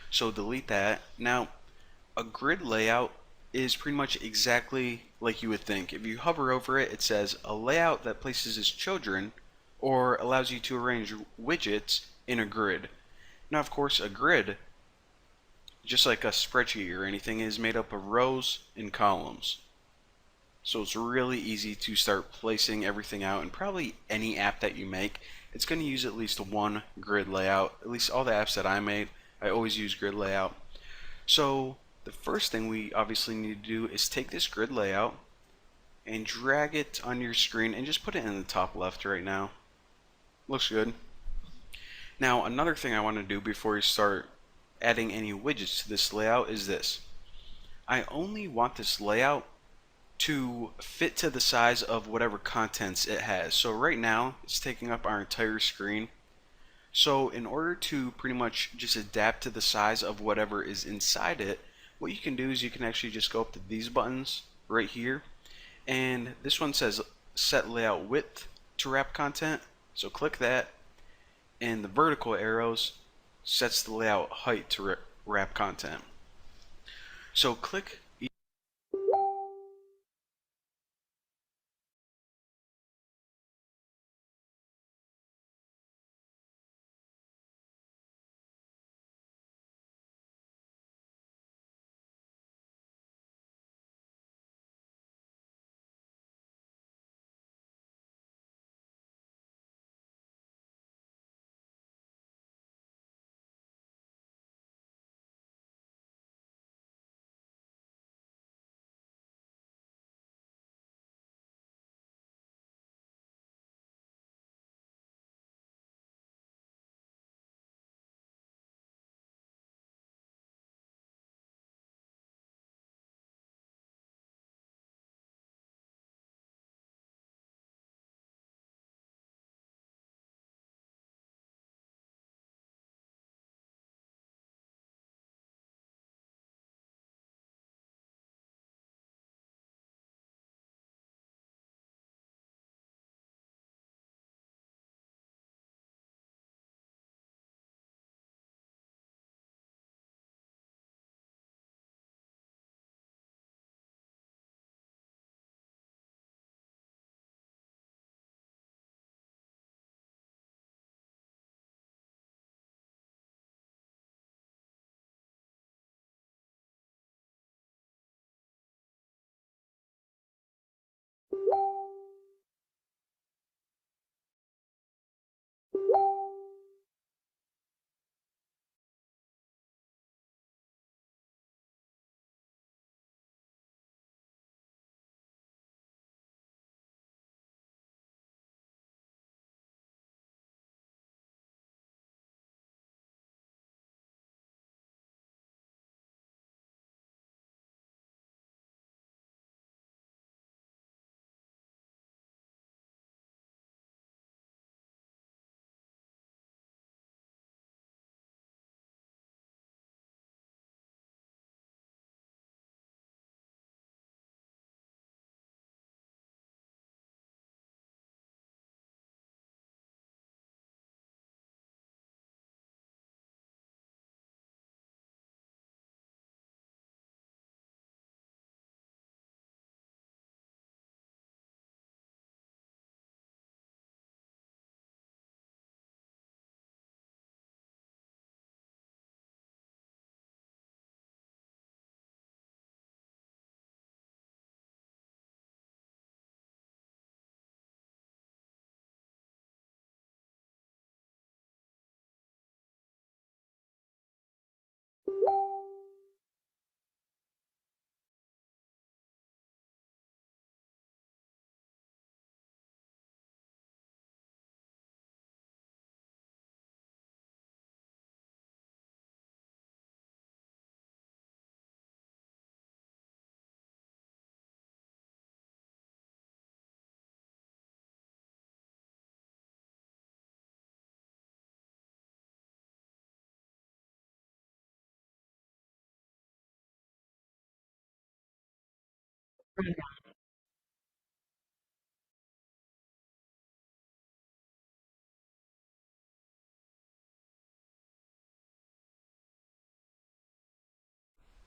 So delete that. Now, a grid layout is pretty much exactly like you would think. If you hover over it, it says a layout that places its children or allows you to arrange widgets in a grid. Now, of course, a grid, just like a spreadsheet or anything, is made up of rows and columns. So it's really easy to start placing everything out, and probably any app that you make, it's going to use at least one grid layout. At least all the apps that I made, I always use grid layout. So the first thing we obviously need to do is take this grid layout and drag it on your screen and just put it in the top left right now. Looks good. Now another thing I want to do before you start adding any widgets to this layout is this. I only want this layout to fit to the size of whatever contents it has. So right now it's taking up our entire screen. So in order to pretty much just adapt to the size of whatever is inside it, what you can do is you can actually just go up to these buttons right here, and this one says set layout width to wrap content. So click that, and the vertical arrows sets the layout height to wrap content. So click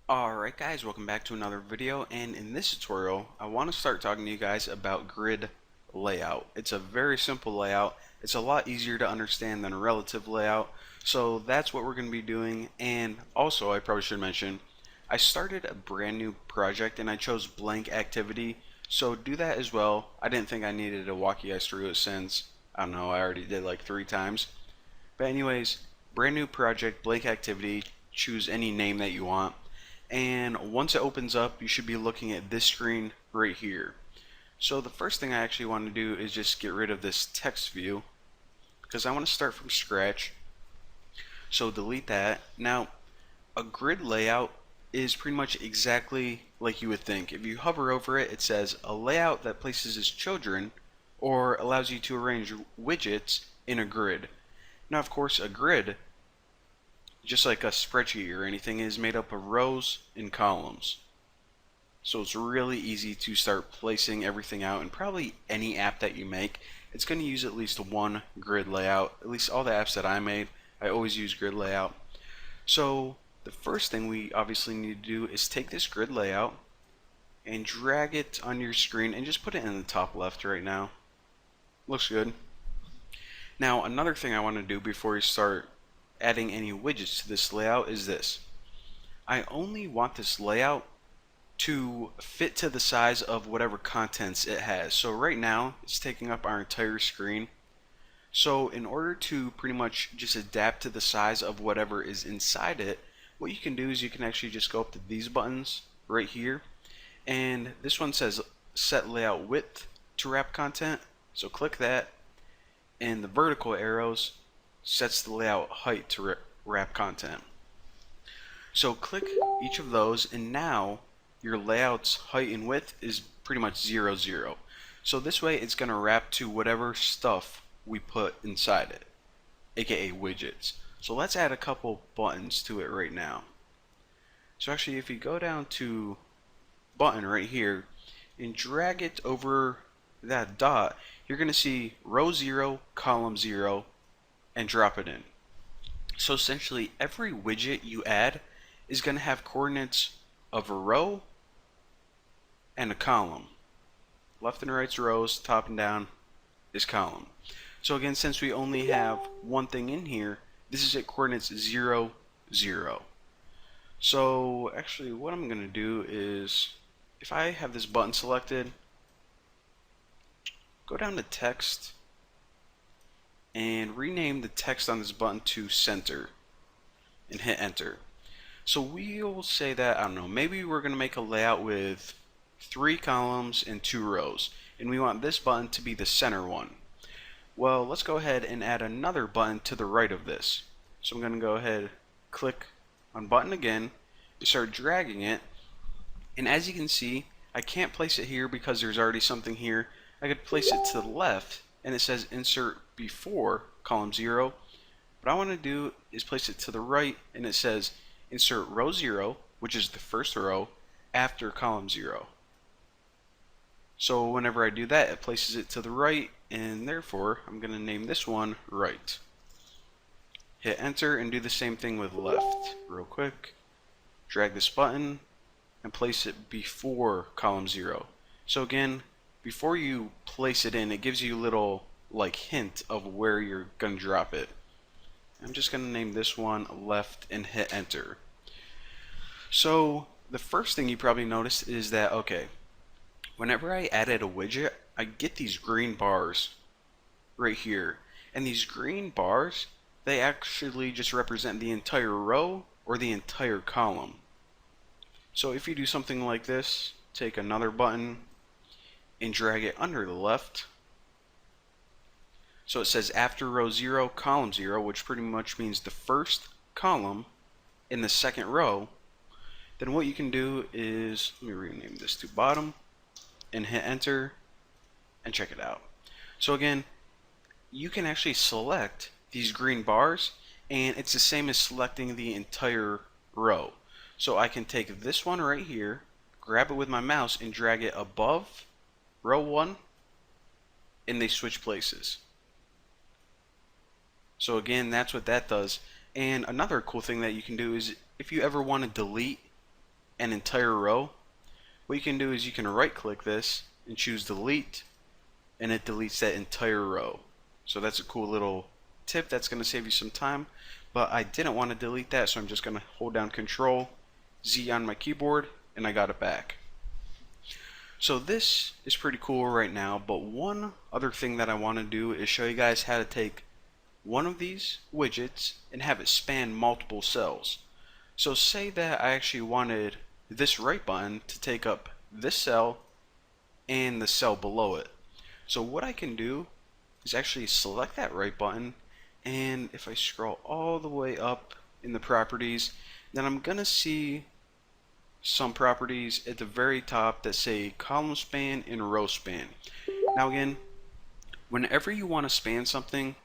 Alright guys, welcome back to another video, and in this tutorial I want to start talking to you guys about grid layout. It's a very simple layout. It's a lot easier to understand than relative layout, so that's what we're going to be doing. And also, I probably should mention, I started a brand new project and I chose blank activity, so do that as well. I didn't think I needed to walk you guys through it since, I don't know, I already did like 3 times. But anyways, brand new project, blank activity, choose any name that you want. And once it opens up, you should be looking at this screen right here. So the first thing I actually want to do is just get rid of this text view, because I want to start from scratch. So delete that. Now, a grid layout is pretty much exactly like you would think. If you hover over it, it says a layout that places its children or allows you to arrange widgets in a grid. Now, of course, a grid, just like a spreadsheet or anything, is made up of rows and columns. So it's really easy to start placing everything out, and probably any app that you make, it's going to use at least one grid layout. At least all the apps that I made, I always use grid layout. So the first thing we obviously need to do is take this grid layout and drag it on your screen and just put it in the top left right now. Looks good. Now another thing I want to do before we start adding any widgets to this layout is this. I only want this layout to fit to the size of whatever contents it has. So right now it's taking up our entire screen. So in order to pretty much just adapt to the size of whatever is inside it, what you can do is you can actually just go up to these buttons right here, and this one says set layout width to wrap content. So click that, and the vertical arrows sets the layout height to wrap content. So click each of those, and now your layout's height and width is pretty much 0, 0. So this way it's going to wrap to whatever stuff we put inside it, aka widgets. So let's add a couple buttons to it right now. So actually, if you go down to button right here and drag it over that dot, you're going to see row 0, column 0, and drop it in. So essentially every widget you add is going to have coordinates of a row and a column. Left and right's rows, top and down is column. So again, since we only have one thing in here, this is at coordinates 0, 0. So actually what I'm going to do is, if I have this button selected, go down to text and rename the text on this button to center and hit enter. So we'll say that, I don't know, maybe we're going to make a layout with 3 columns and 2 rows, and we want this button to be the center one. Well, let's go ahead and add another button to the right of this. So I'm going to go ahead, click on button again, and start dragging it, and as you can see, I can't place it here because there's already something here. I could place it to the left, and it says insert before column 0. What I want to do is place it to the right, and it says insert row 0, which is the first row, after column 0. So whenever I do that, it places it to the right, and therefore I'm going to name this one right. Hit enter and do the same thing with left. Real quick, drag this button and place it before column 0. So again, before you place it in, it gives you a little like hint of where you're going to drop it. I'm just going to name this one left and hit enter. So the first thing you probably noticed is that, okay, whenever I added a widget, I get these green bars right here. And these green bars, they actually just represent the entire row or the entire column. So if you do something like this, take another button and drag it under the left. So it says after row 0, column 0, which pretty much means the first column in the second row. Then what you can do is, let me rename this to bottom, and hit enter and check it out. So again, you can actually select these green bars, and it's the same as selecting the entire row. So I can take this one right here, grab it with my mouse and drag it above row 1, and they switch places. So again, that's what that does. And another cool thing that you can do is if you ever want to delete an entire row, what you can do is you can right click this and choose delete, and it deletes that entire row. So that's a cool little tip that's going to save you some time, but I didn't want to delete that, so I'm just going to hold down Control Z on my keyboard and I got it back. So this is pretty cool right now, but one other thing that I want to do is show you guys how to take one of these widgets and have it span multiple cells. So say that I actually wanted this right button to take up this cell and the cell below it. So what I can do is actually select that right button, and if I scroll all the way up in the properties, then I'm gonna see some properties at the very top that say column span and row span. Now again, whenever you want to span something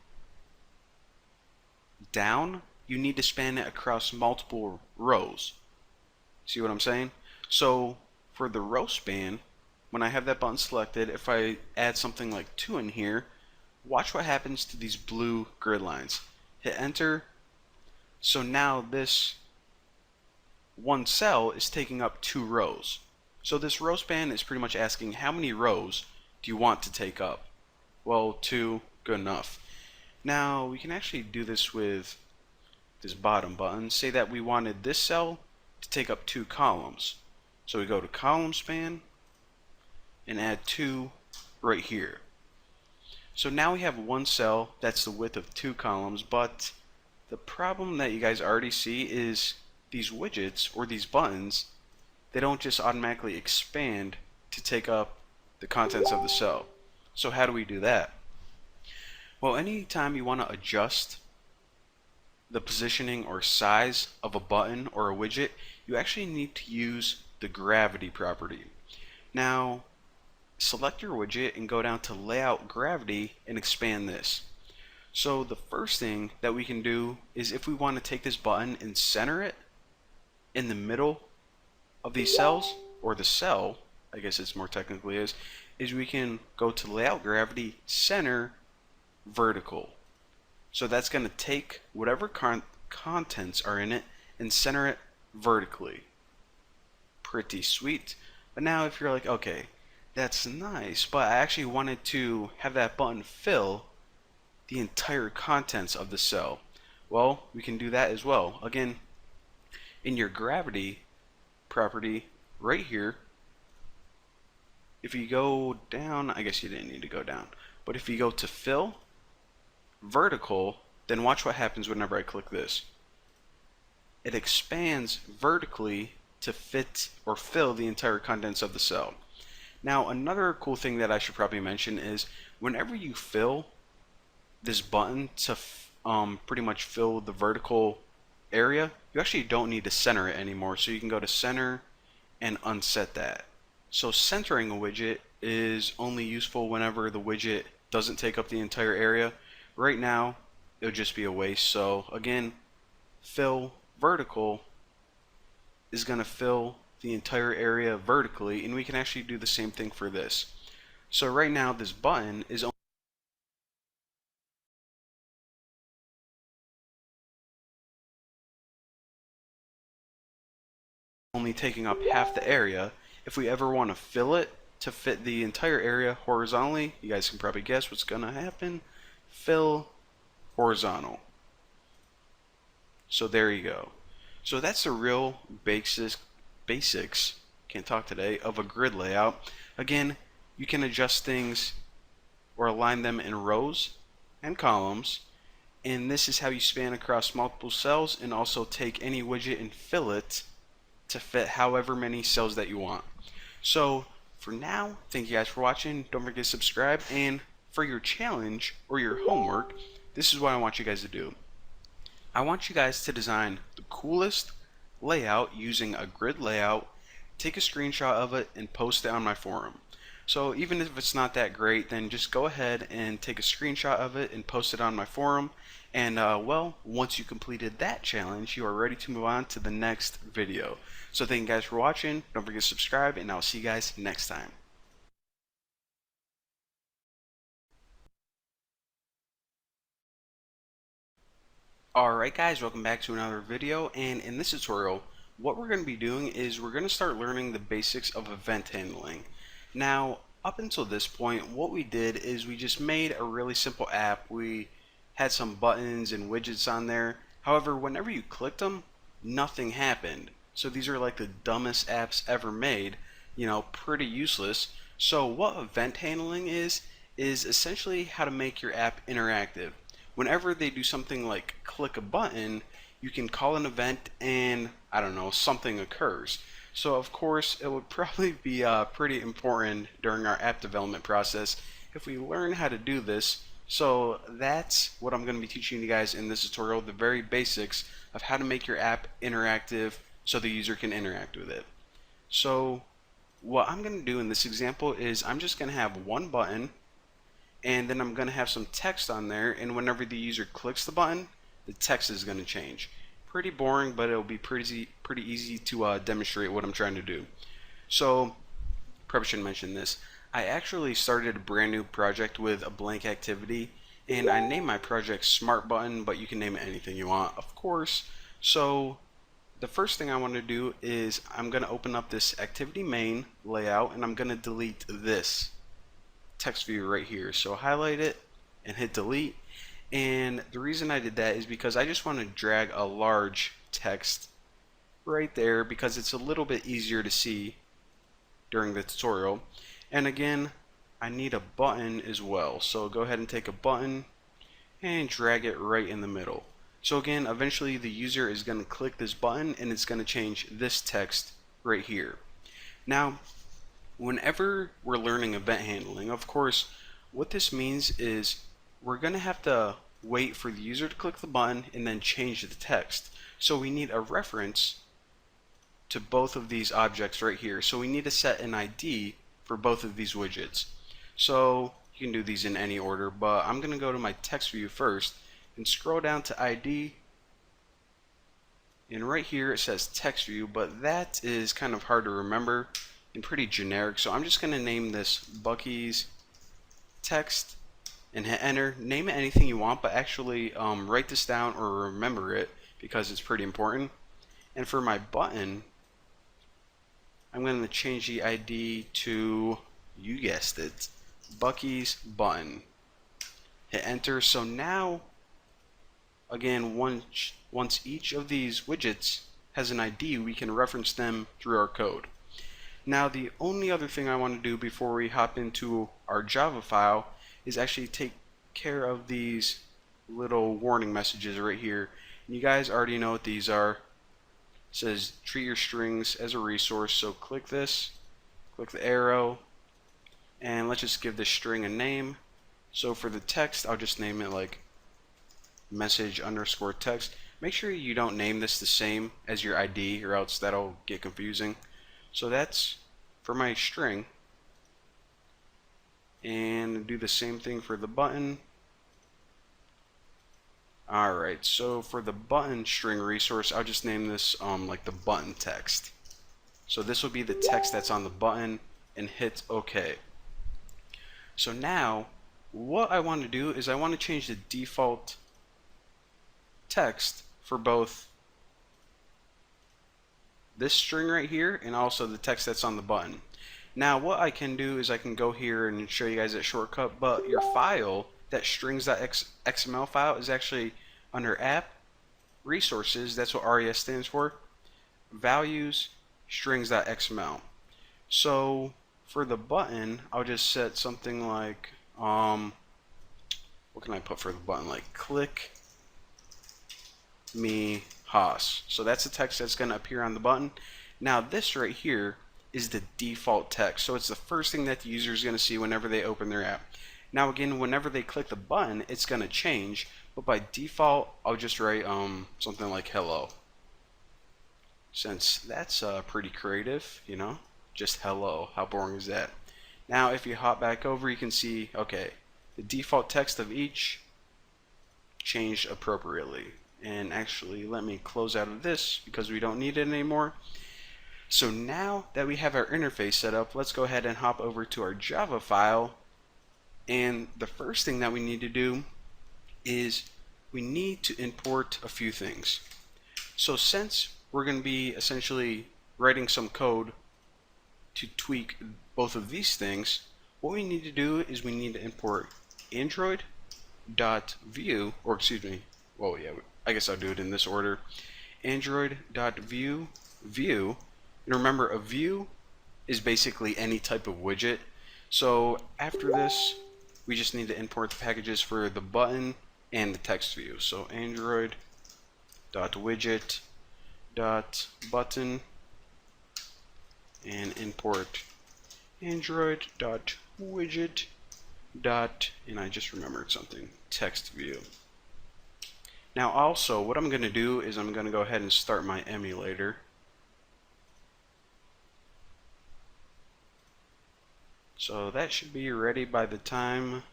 down, you need to span it across multiple rows. See what I'm saying? So for the row span, when I have that button selected, if I add something like 2 in here, watch what happens to these blue grid lines. Hit enter. So now this one cell is taking up 2 rows. So this row span is pretty much asking how many rows do you want to take up? Well, 2, good enough. Now we can actually do this with this bottom button. Say that we wanted this cell to take up 2 columns. So we go to column span and add 2 right here. So now we have one cell that's the width of 2 columns, but the problem that you guys already see is these widgets or these buttons, they don't just automatically expand to take up the contents of the cell. So how do we do that? Well, anytime you want to adjust the positioning or size of a button or a widget, you actually need to use the gravity property. Now, select your widget and go down to Layout Gravity and expand this. So the first thing that we can do is if we want to take this button and center it in the middle of these cells, or the cell, I guess it's more technically is we can go to Layout Gravity, Center, Vertical. So that's going to take whatever contents are in it and center it vertically. Pretty sweet. But now if you're like, okay, that's nice, but I actually wanted to have that button fill the entire contents of the cell. Well, we can do that as well. Again, in your gravity property right here, if you go down, I guess you didn't need to go down, but if you go to fill vertical, then watch what happens whenever I click this. It expands vertically to fit or fill the entire contents of the cell. Now another cool thing that I should probably mention is whenever you fill this button to pretty much fill the vertical area, you actually don't need to center it anymore, so you can go to center and unset that. So centering a widget is only useful whenever the widget doesn't take up the entire area. Right now it would just be a waste. So again, fill vertical is going to fill the entire area vertically, and we can actually do the same thing for this. So right now this button is only taking up half the area. If we ever want to fill it to fit the entire area horizontally, you guys can probably guess what's going to happen. Fill horizontal. So there you go. So that's the real basics, can't talk today, of a grid layout. Again, you can adjust things or align them in rows and columns, and this is how you span across multiple cells and also take any widget and fill it to fit however many cells that you want. So for now, thank you guys for watching. Don't forget to subscribe, and for your challenge or your homework, this is what I want you guys to do. I want you guys to design the coolest layout using a grid layout, take a screenshot of it and post it on my forum. So even if it's not that great, then just go ahead and take a screenshot of it and post it on my forum. And well, once you completed that challenge, you are ready to move on to the next video. So thank you guys for watching. Don't forget to subscribe, and I'll see you guys next time. Alright guys, welcome back to another video, and in this tutorial, what we're going to be doing is we're going to start learning the basics of event handling. Now, up until this point, what we did is we just made a really simple app. We had some buttons and widgets on there. However, whenever you clicked them, nothing happened. So these are like the dumbest apps ever made, you know, pretty useless. So what event handling is essentially how to make your app interactive. Whenever they do something like click a button, you can call an event and, I don't know, something occurs. So of course it would probably be pretty important during our app development process if we learn how to do this. So that's what I'm going to be teaching you guys in this tutorial, the very basics of how to make your app interactive so the user can interact with it. So what I'm going to do in this example is I'm just going to have one button, and then I'm going to have some text on there, and whenever the user clicks the button, the text is going to change. Pretty boring, but it'll be pretty easy to demonstrate what I'm trying to do. So, probably shouldn't mention this. I actually started a brand new project with a blank activity, and I named my project Smart Button, but you can name it anything you want, of course. So, the first thing I want to do is I'm going to open up this activity main layout, and I'm going to delete this text view right here. So highlight it and hit delete. And the reason I did that is because I just want to drag a large text right there because it's a little bit easier to see during the tutorial. And again, I need a button as well. So go ahead and take a button and drag it right in the middle. So again, eventually the user is going to click this button and it's going to change this text right here. Now, whenever we're learning event handling, of course, what this means is we're going to have to wait for the user to click the button and then change the text. So we need a reference to both of these objects right here. So we need to set an ID for both of these widgets. So you can do these in any order, but I'm going to go to my text view first and scroll down to ID. And right here it says text view, but that is kind of hard to remember and pretty generic, so I'm just going to name this Bucky's text and hit enter. Name it anything you want, but actually write this down or remember it because it's pretty important. And for my button, I'm going to change the ID to, you guessed it, Bucky's button. Hit enter. So now, again, once each of these widgets has an ID, we can reference them through our code. Now the only other thing I want to do before we hop into our Java file is actually take care of these little warning messages right here. And you guys already know what these are. It says treat your strings as a resource, so click this, click the arrow, and let's just give this string a name. So for the text, I'll just name it like message underscore text. Make sure you don't name this the same as your ID or else that'll get confusing. So that's for my string, and do the same thing for the button. Alright, so for the button string resource, I'll just name this like the button text. So this will be the text that's on the button, and hit OK. So now what I want to do is I want to change the default text for both this string right here and also the text that's on the button. Now what I can do is I can go here and show you guys that shortcut, but your file, that strings.xml file, is actually under app, resources, that's what RES stands for, values, strings.xml. So for the button, I'll just set something like, what can I put for the button, like click me Haas. So that's the text that's going to appear on the button. Now this right here is the default text. So it's the first thing that the user is going to see whenever they open their app. Now again, whenever they click the button, it's going to change, but by default, I'll just write something like hello. Since that's pretty creative, you know, just hello. How boring is that? Now if you hop back over, you can see, okay, the default text of each changed appropriately. And actually, let me close out of this because we don't need it anymore. So now that we have our interface set up, let's go ahead and hop over to our Java file. And the first thing that we need to do is we need to import a few things. So since we're going to be essentially writing some code to tweak both of these things, what we need to do is we need to import Android.view, or excuse me, well, yeah, I guess I'll do it in this order. Android.view view. And remember, a view is basically any type of widget. So after this, we just need to import the packages for the button and the text view. So Android.widget.button and import Android.widget. And I just remembered something, text view. Now also, what I'm going to do is I'm going to go ahead and start my emulator. So that should be ready by the time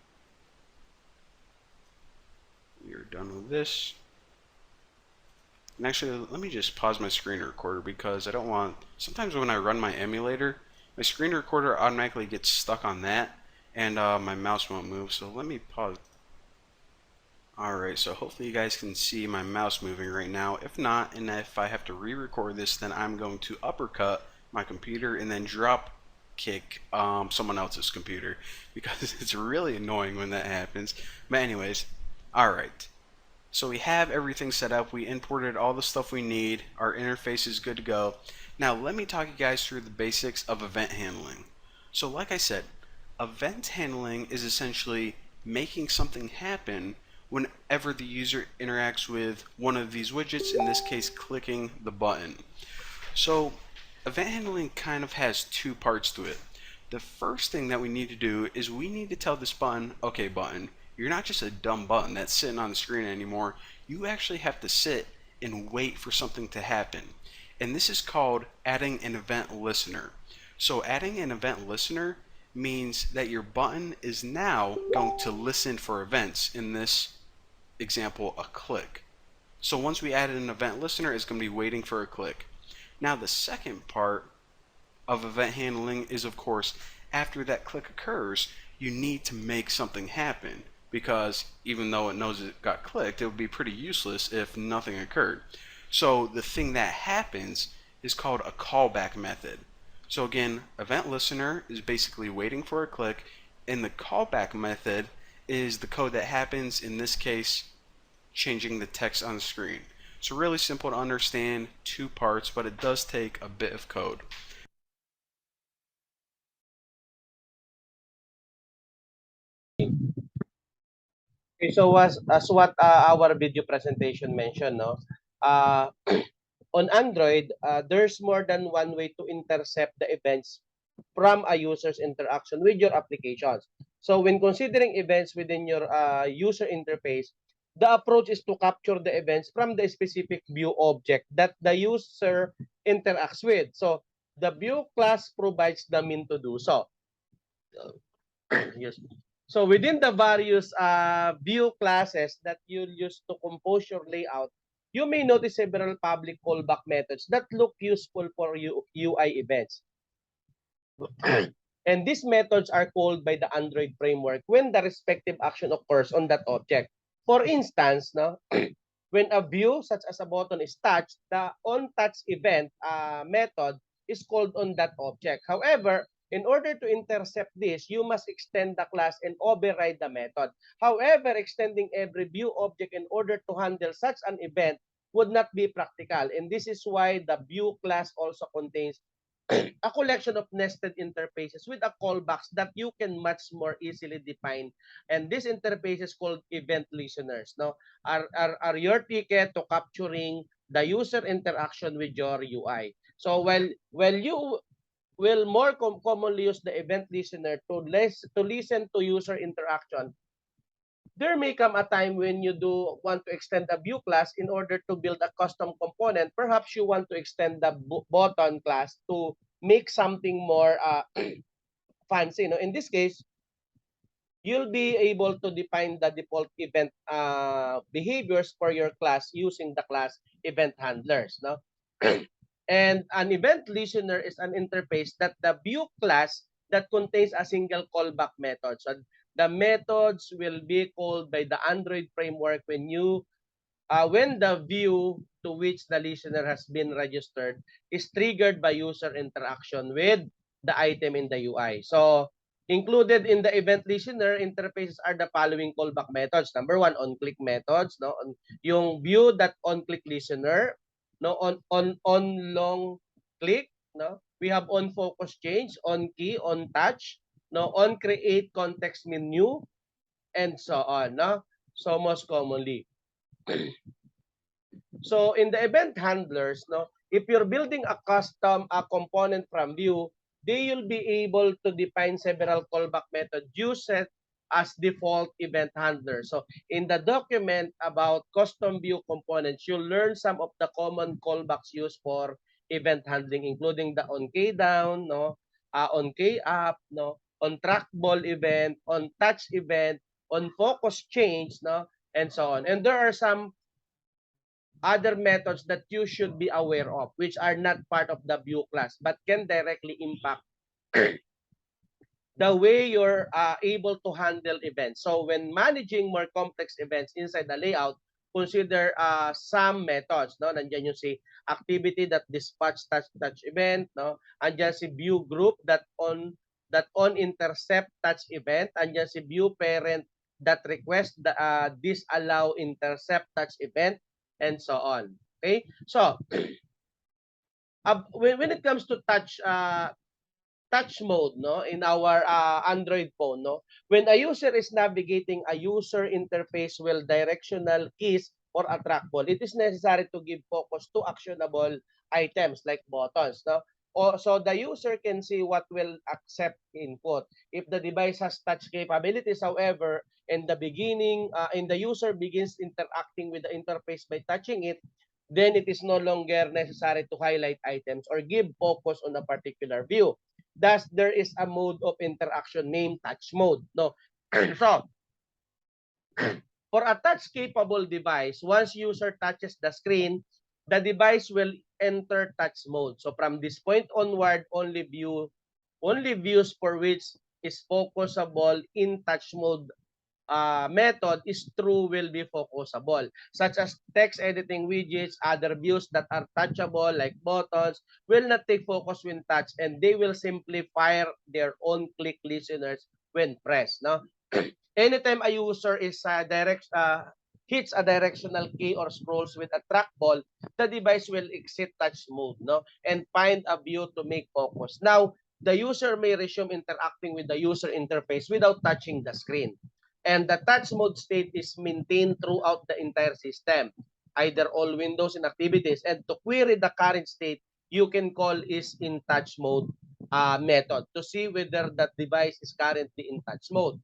we are done with this. And actually, let me just pause my screen recorder because I don't want, sometimes when I run my emulator, my screen recorder automatically gets stuck on that and my mouse won't move. So let me pause. Alright, so hopefully you guys can see my mouse moving right now. If not, and if I have to re-record this, then I'm going to uppercut my computer and then drop kick someone else's computer because it's really annoying when that happens. But anyways, alright. So we have everything set up. We imported all the stuff we need. Our interface is good to go. Now let me talk you guys through the basics of event handling. So like I said, event handling is essentially making something happen whenever the user interacts with one of these widgets, in this case clicking the button. So event handling kind of has two parts to it. The first thing that we need to do is we need to tell this button, okay button, you're not just a dumb button that's sitting on the screen anymore. You actually have to sit and wait for something to happen. And this is called adding an event listener. So adding an event listener means that your button is now going to listen for events. In this example, a click. So once we added an event listener, it's going to be waiting for a click. Now the second part of event handling is, of course, after that click occurs, you need to make something happen, because even though it knows it got clicked, it would be pretty useless if nothing occurred. So the thing that happens is called a callback method. So again, event listener is basically waiting for a click, and the callback method is the code that happens, in this case, changing the text on the screen. So really simple to understand, two parts, but it does take a bit of code. Okay, so as what our video presentation mentioned, no, uh, on Android, there's more than one way to intercept the events from a user's interaction with your applications. So when considering events within your user interface, the approach is to capture the events from the specific view object that the user interacts with. So the view class provides the mean to do so. Yes. So within the various view classes that you'll use to compose your layout, you may notice several public callback methods that look useful for UI events. And these methods are called by the Android framework when the respective action occurs on that object. For instance, no, when a view such as a button is touched, the onTouch event method is called on that object. However, in order to intercept this, you must extend the class and override the method. However, extending every view object in order to handle such an event would not be practical. And this is why the view class also contains a collection of nested interfaces with a callbacks that you can much more easily define. And this interface is called event listeners. Now, are your ticket to capturing the user interaction with your UI. So while you will more commonly use the event listener to listen to user interaction, there may come a time when you do want to extend a view class in order to build a custom component. Perhaps you want to extend the button class to make something more fancy. No? In this case, you'll be able to define the default event behaviors for your class using the class event handlers. No? And an event listener is an interface that the view class that contains a single callback method. So the methods will be called by the Android framework when the view to which the listener has been registered is triggered by user interaction with the item in the UI. So included in the event listener interfaces are the following callback methods. Number one, on-click methods, no? Yung view that on-click listener, no, on long click, no? We have on focus change, on key, on touch, no, on create context menu, and so on, no? So most commonly. So in the event handlers, no, if you're building a custom component from Vue, they will be able to define several callback methods used as default event handlers. So in the document about custom Vue components, you'll learn some of the common callbacks used for event handling, including the on K down, no, on K up, no, on trackball event, on touch event, on focus change, no, and so on. And there are some other methods that you should be aware of, which are not part of the Vue class, but can directly impact the way you're able to handle events. So when managing more complex events inside the layout, consider some methods. No? Nandiyan yung si activity that dispatch touch event. No? Andiyan si view group that on intercept touch event. Andiyan si view parent that request disallow intercept touch event, and so on. Okay? So when it comes to touch mode, no, in our Android phone, no, when a user is navigating a user interface with directional keys or a trackball, it is necessary to give focus to actionable items like buttons, no. So the user can see what will accept input. If the device has touch capabilities, however, in the user begins interacting with the interface by touching it, then it is no longer necessary to highlight items or give focus on a particular view. Thus, there is a mode of interaction named touch mode. No? So, for a touch-capable device, once user touches the screen, the device will enter touch mode. So from this point onward, only views for which is focusable in touch mode method is true will be focusable, such as text editing widgets. Other views that are touchable like buttons will not take focus when touched, and they will simply fire their own click listeners when pressed. No? Anytime a user is hits a directional key or scrolls with a trackball, the device will exit touch mode, no, and find a view to make focus. Now, the user may resume interacting with the user interface without touching the screen. And the touch mode state is maintained throughout the entire system, either all windows and activities. And to query the current state, you can call is in touch mode method to see whether that device is currently in touch mode.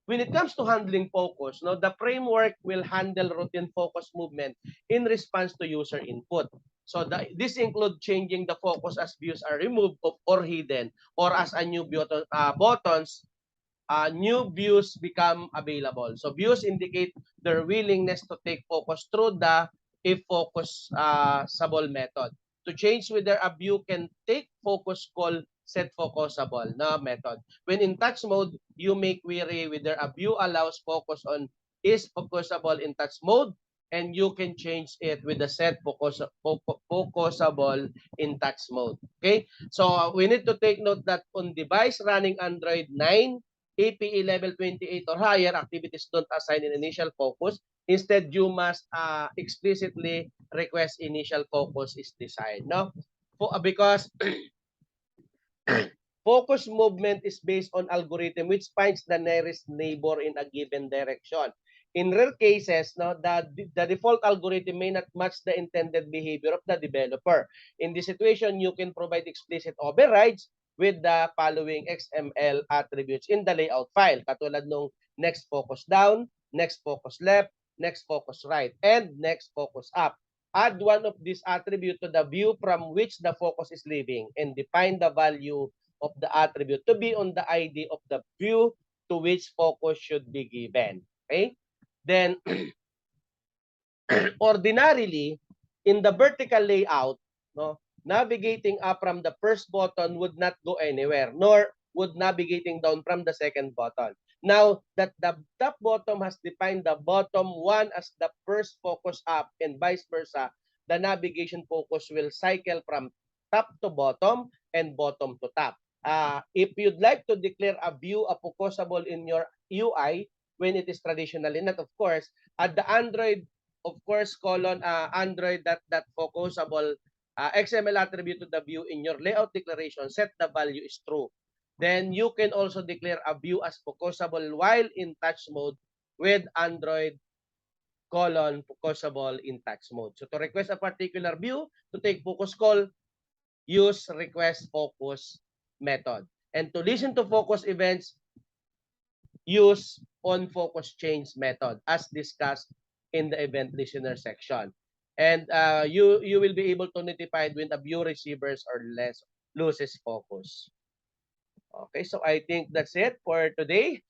When it comes to handling focus, no, the framework will handle routine focus movement in response to user input. So this includes changing the focus as views are removed or hidden, or as a new buttons, new views become available. So views indicate their willingness to take focus through the if focus sable method. To change whether a view can take focus, call set focusable method. When in touch mode, you may query whether a view allows focus on is focusable in touch mode, and you can change it with the set focusable in touch mode. Okay? So we need to take note that on device running Android 9, APE level 28 or higher, activities don't assign an initial focus. Instead, you must explicitly request initial focus is desired. No? Because focus movement is based on algorithm which finds the nearest neighbor in a given direction. In rare cases, no, the default algorithm may not match the intended behavior of the developer. In this situation, you can provide explicit overrides with the following XML attributes in the layout file. Katulad nung next focus down, next focus left, next focus right, and next focus up. Add one of these attributes to the view from which the focus is leaving and define the value of the attribute to be on the ID of the view to which focus should be given. Okay? Then, ordinarily, in the vertical layout, no, navigating up from the first button would not go anywhere, nor would navigating down from the second button. Now that the top bottom has defined the bottom one as the first focus up and vice versa, the navigation focus will cycle from top to bottom and bottom to top. If you'd like to declare a view a focusable in your UI when it is traditionally not, of course, at the Android, of course, Android that focusable XML attribute to the view in your layout declaration, set the value is true. Then you can also declare a view as focusable while in touch mode with Android focusable in touch mode. So to request a particular view to take focus call, use request focus method. And to listen to focus events, use on focus change method as discussed in the event listener section. And you will be able to notify when a view receivers or less loses focus. Okay, so I think that's it for today.